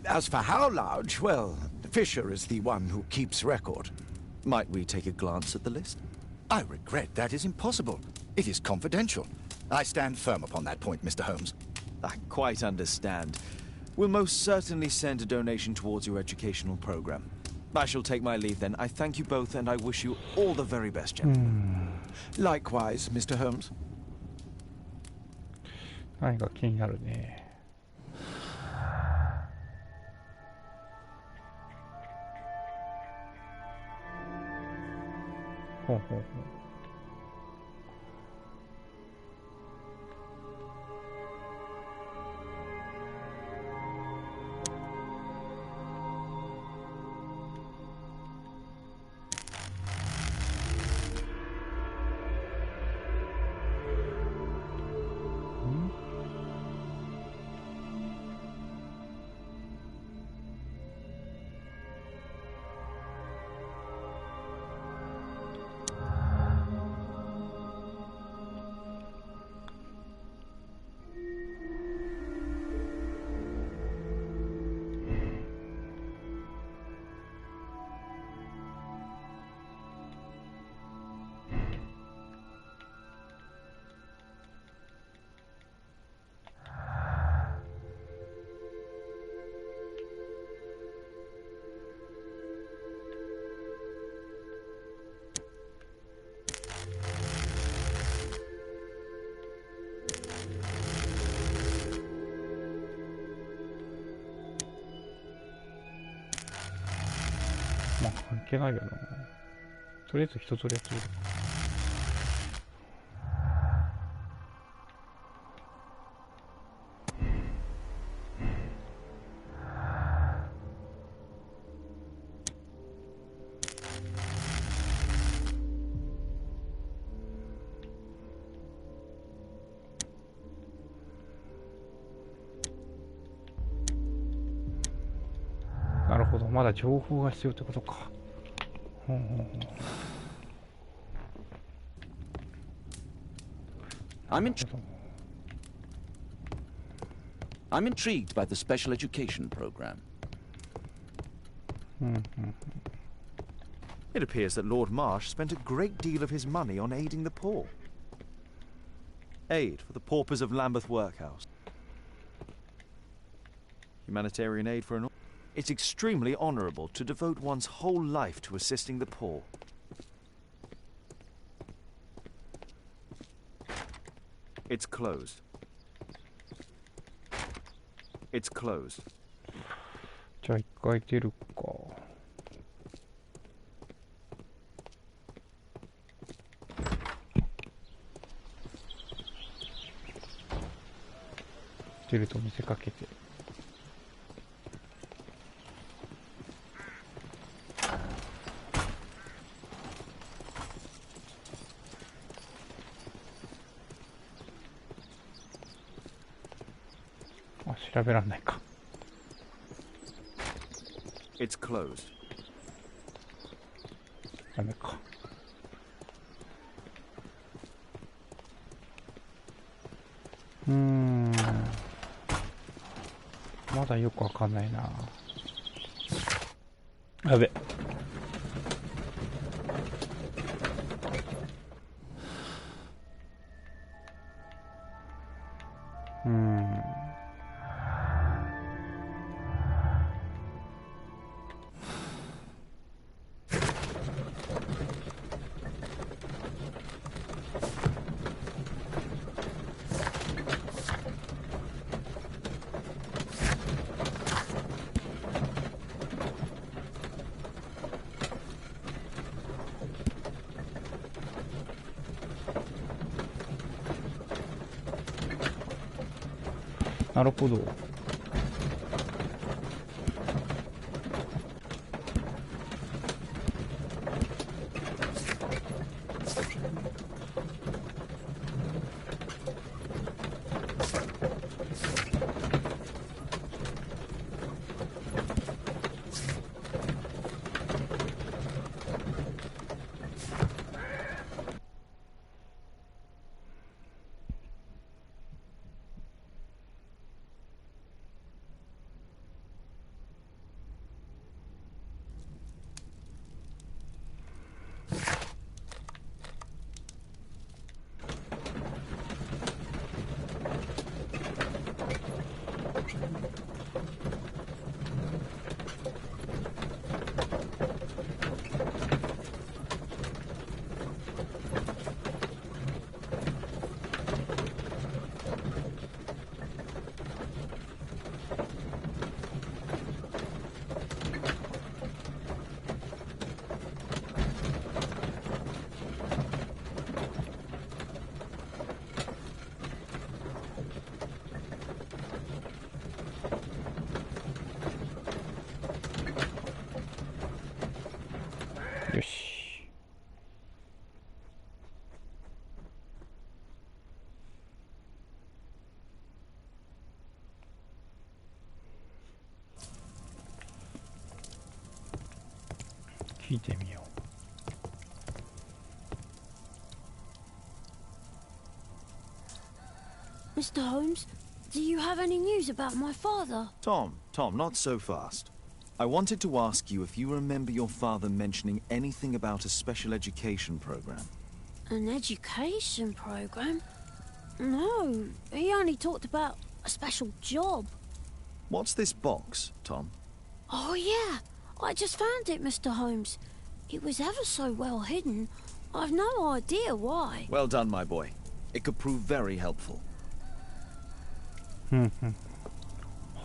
As for how large, well, Fisher is the one who keeps record. Might we take a glance at the list? I regret that is impossible. It is confidential. I stand firm upon that point, Mr. Holmes. I quite understand. We'll most certainly send a donation towards your educational program. I shall take my leave then. I thank you both and I wish you all the very best, gentlemen. Likewise, Mr. Holmes. 何か気になるね。ほうほうほう。まあ関係ないよな。とりあえず一通りやってみる。なるほど、まだ情報が必要ってことか。I'm intrigued by the special education program. It appears that Lord Marsh spent a great deal of his money on aiding the poor. Aid for the paupers of Lambeth Workhouse. Humanitarian aid for an... It's extremely honourable to devote one's whole life to assisting the poor. It's closed. It's closed. じゃあ一回出るか。出ると見せかけて。調べらんないか。It's closed. ダメか。まだよくわかんないな。やべ。なるほど。聞いてみよう。Mr. Holmes, do you have any news about my father? Tom, not so fast. I wanted to ask you if you remember your father mentioning anything about a special education program. An education program? No, he only talked about a special job. What's this box, Tom? Oh yeah, I just found it, Mr. Holmes. It was ever so well hidden. I've no idea why. Well done, my boy. It could prove very helpful.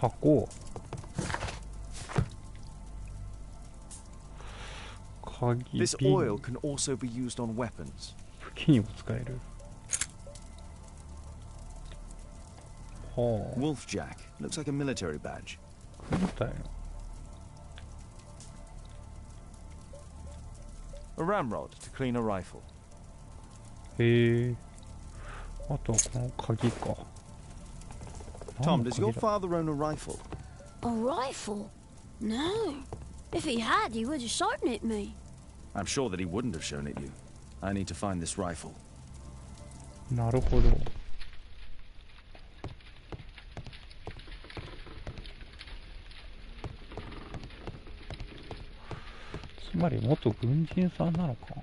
箱。鍵。 This oil can also be used on weapons. 武器にも使える。はあ。Wolf Jack. Looks like a military badge. みたいな。A ramrod to clean a rifle. へえ。あとはこの鍵か。Tom, does your father own a rifle? A rifle? No. If he had, he would have shown it me. I'm sure that he wouldn't have shown it you. I need to find this rifle. なるほど。つまり元軍人さんなのか。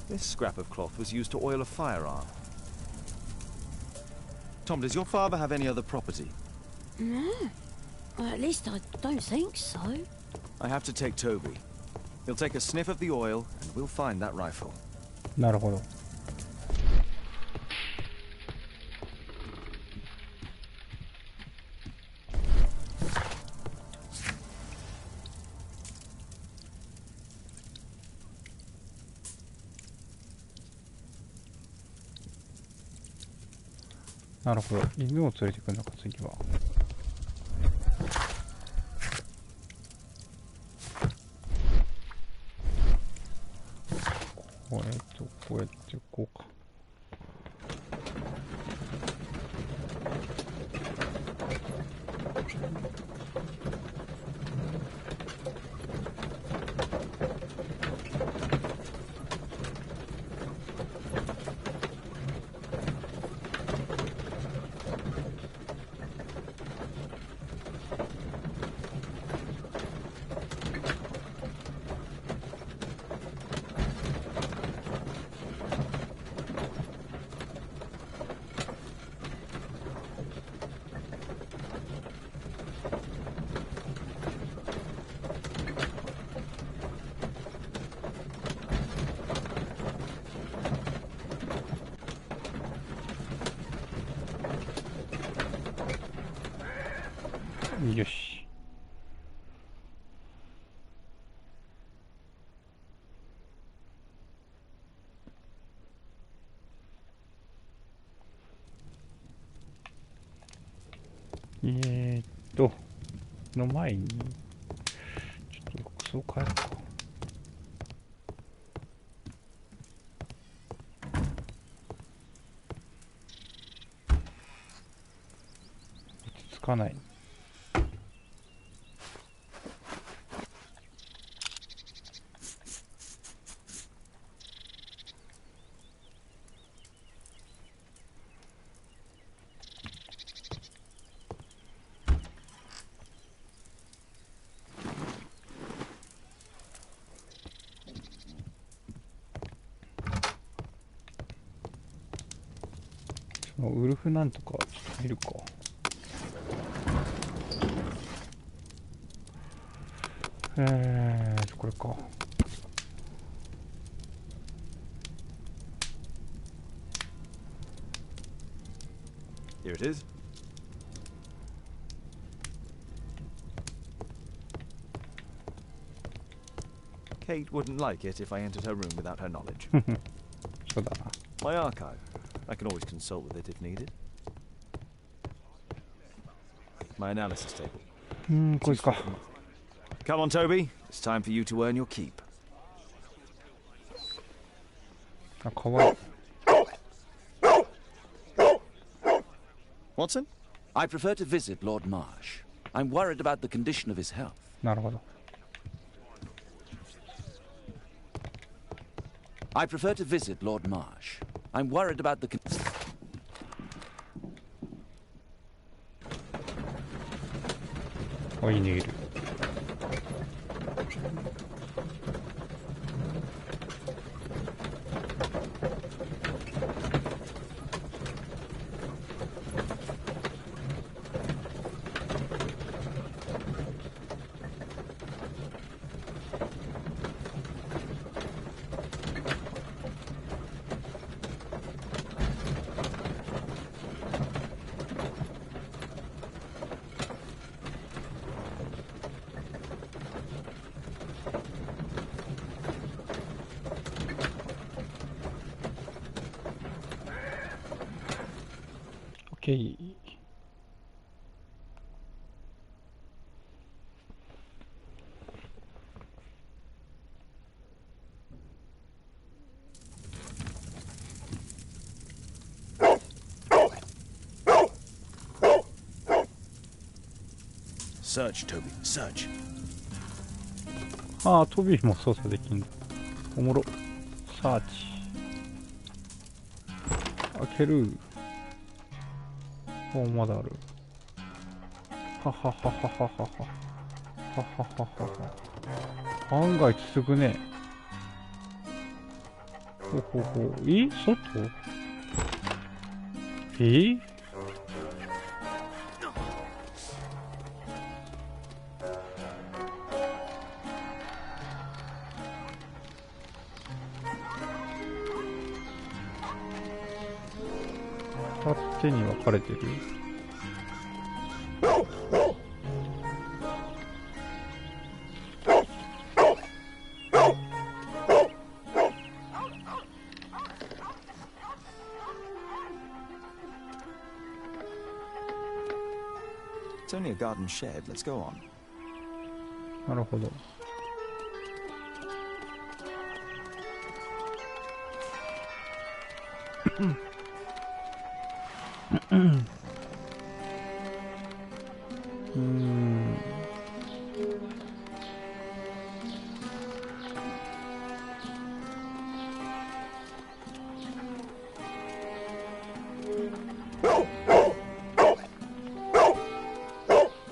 This scrap of cloth was used to oil a firearm. Tom, does your father have any other property? No. Well, at least I don't think so. I have to take Toby. He'll take a sniff of the oil, and we'll find that rifle. なるほど。なるほど。犬を連れてくるのか、次は。こうやってこうか。よし。の前に、ちょっと服装変えるか。落ち着かない。ウルフなんとかちょっと見るか。これか。Here it is. Kate wouldn't like it if I entered her room without her knowledge. そうだな。My archive. I can always consult with it if needed. My analysis table. こいつか。Come on, Toby. It's time for you to earn your keep. あ、かわいい。Watson? I prefer to visit Lord Marsh. I'm worried about the condition of his health. なるほど。I prefer to visit Lord Marsh. I'm worried about the condition. おい、逃げる。OK。Search, Toby. Search. ああ、トビーも操作できんだ。おもろ。サーチ。開ける。お、まだある。ははははははは。ははははは。案外続くね。ほほほ。外？手に分かれてる。It's only a garden shed. Let's go on. なるほど。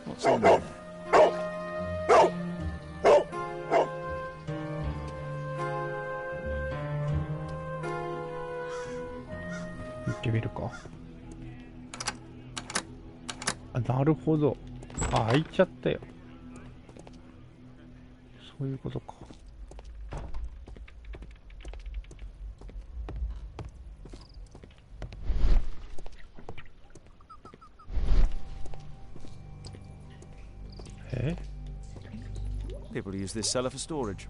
What's in there? 行ってみるか。あ、なるほど。あ、開いちゃったよ。そういうことか。え？ People use this cellar for storage.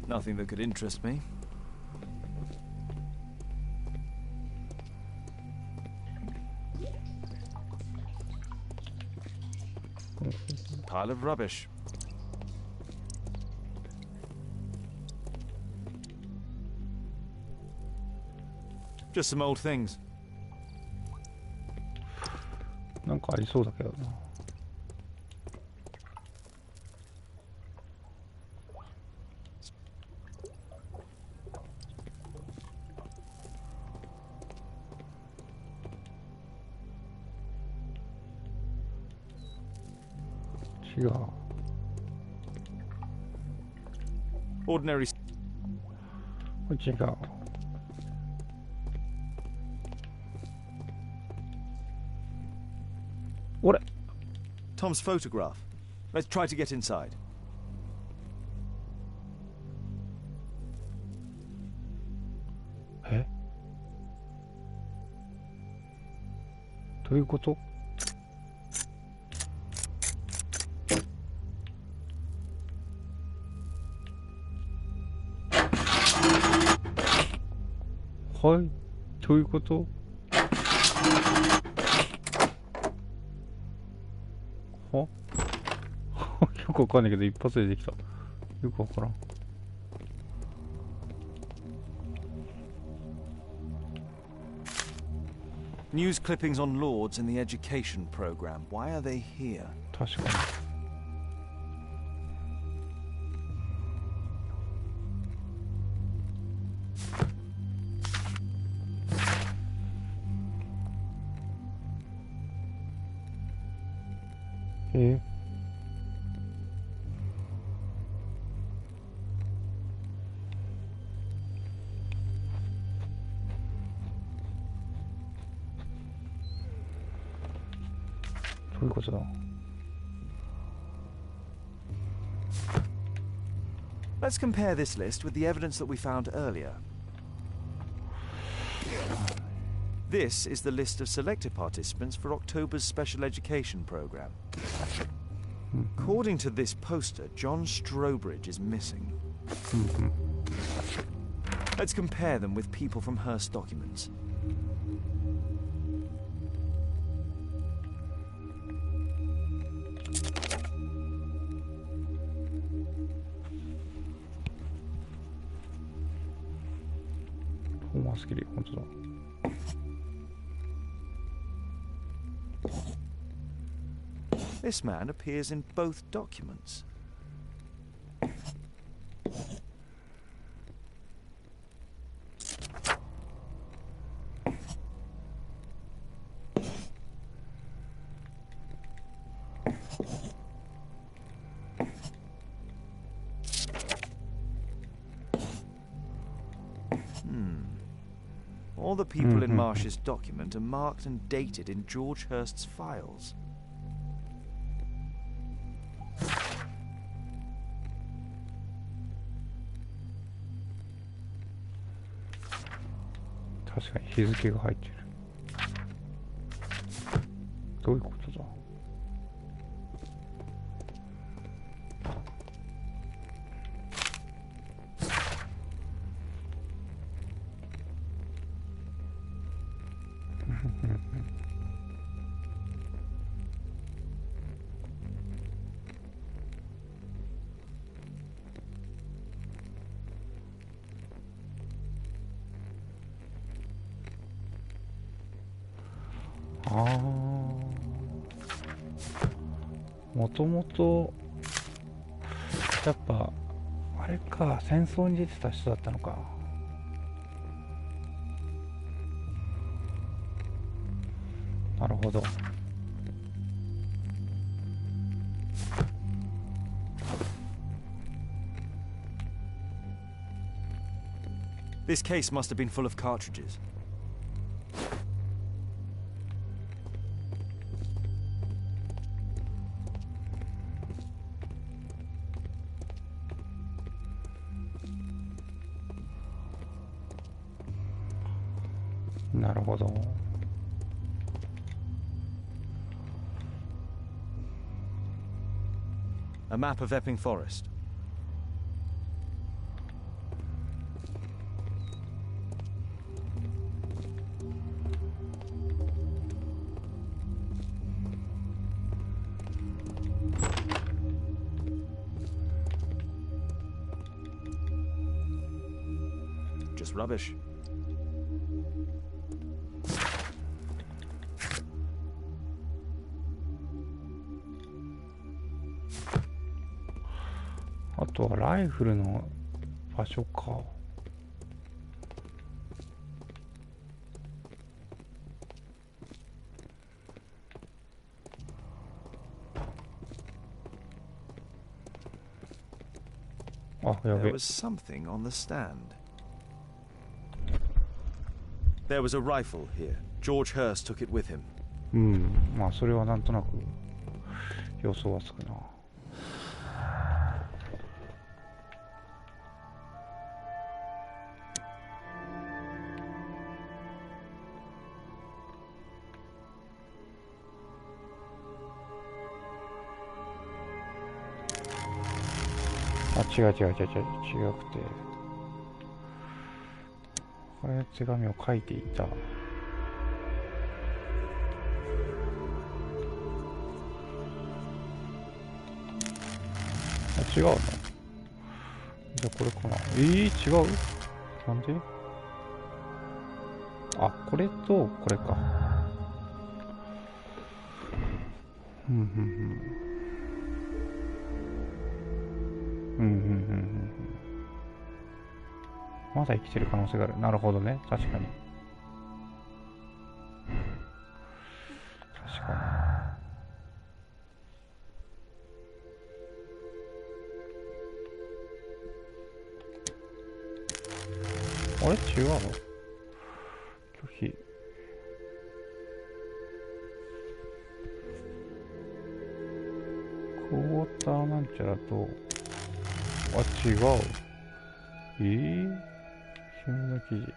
Nothing that could interest me. Pile of rubbish. Just some old things. なんかありそうだけどな。違う。Ordinary. 違う。俺 Tom's photograph. Let's try to get inside. え？どういうこと？はい、どういうこと？よくわかんないけど一発でできた。よくわからん。News clippings on lords in the education program. Why are they here? 確かに。どういうことだ。Let's compare this list with the evidence that we found earlier. This is the list of selected participants for October's special education program. According to this poster, John Strobridge is missing. Let's compare them with people from Hearst documents. This man appears in both documents. All the people in Marsh's document are marked and dated in George Hearst's files.確かに日付が入ってる。どういうことだ。もともとやっぱあれか、戦争に出てた人だったのか。なるほど。This case must have been full of cartridges. A map of Epping Forest. Just rubbish. あとはライフルの場所か。あ、やべ。 There was something on the stand. There was a rifle here. George Hearst took it with him. うん、まあそれはなんとなく予想はつくな。違くて、これ手紙を書いていた。違うの？じゃあこれかな。違う？なんで？あ、これとこれか。まだ生きてる可能性がある。なるほどね。確かに。確かに。あれ違うの？拒否。クォーターなんちゃらと、あ、違う。新聞の記事。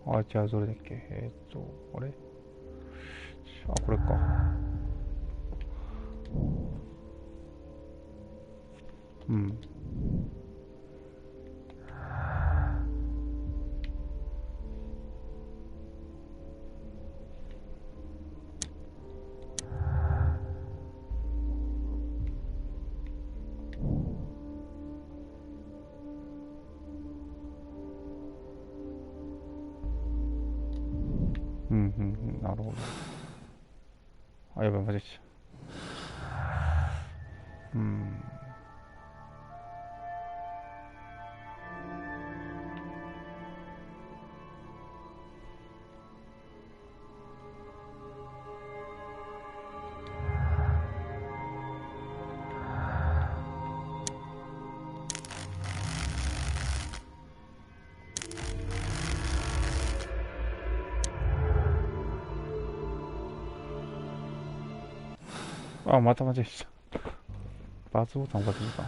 あ、じゃあどれだっけ？あれ？あ、これか。うん。なるほど。あ、やばい、間違えちゃう。あ、また間違えちゃった。バツボタン、バツボタン。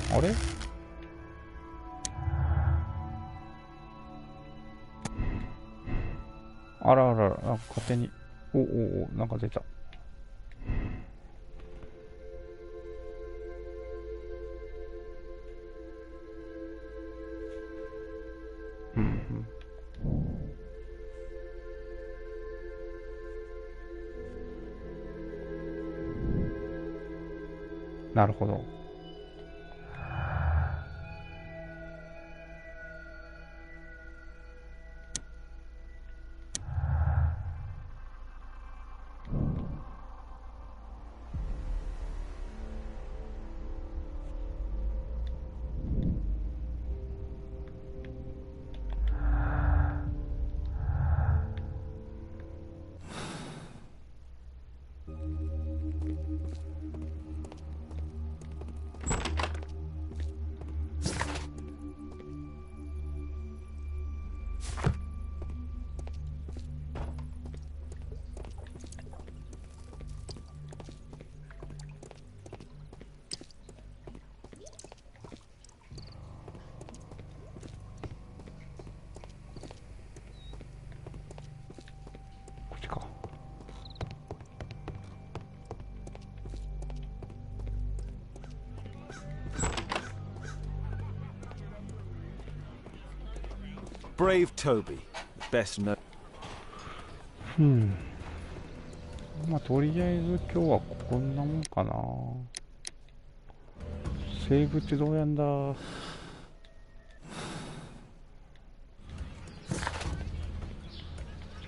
あれ？あらあら、なんか勝手に。なんか出た。なるほど。Brave Toby, best known. まあとりあえず今日はこんなもんかな。セーブってどうやんだ。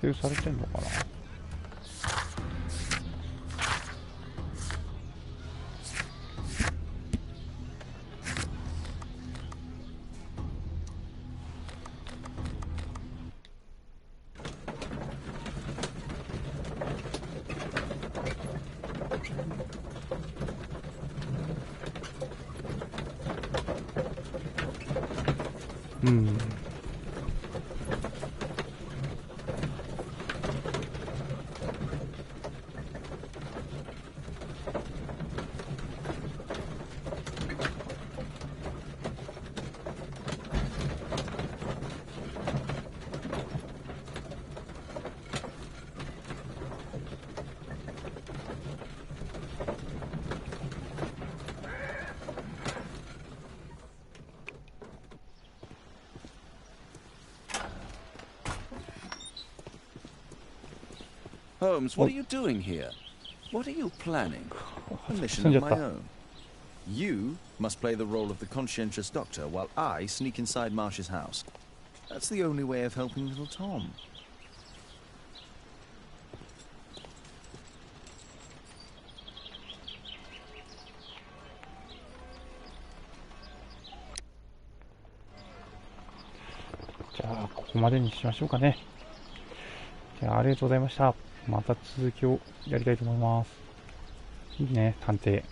セーブされてんのかな。うん。Holmes, what are you doing here? What are you planning? A mission of my own. You must play the role of the conscientious doctor while I sneak inside Marsh's house. That's the only way of helping little Tom. Ja, ここまでにしましょうかね。じゃあ、ありがとうございました。また続きをやりたいと思います。いいね、探偵。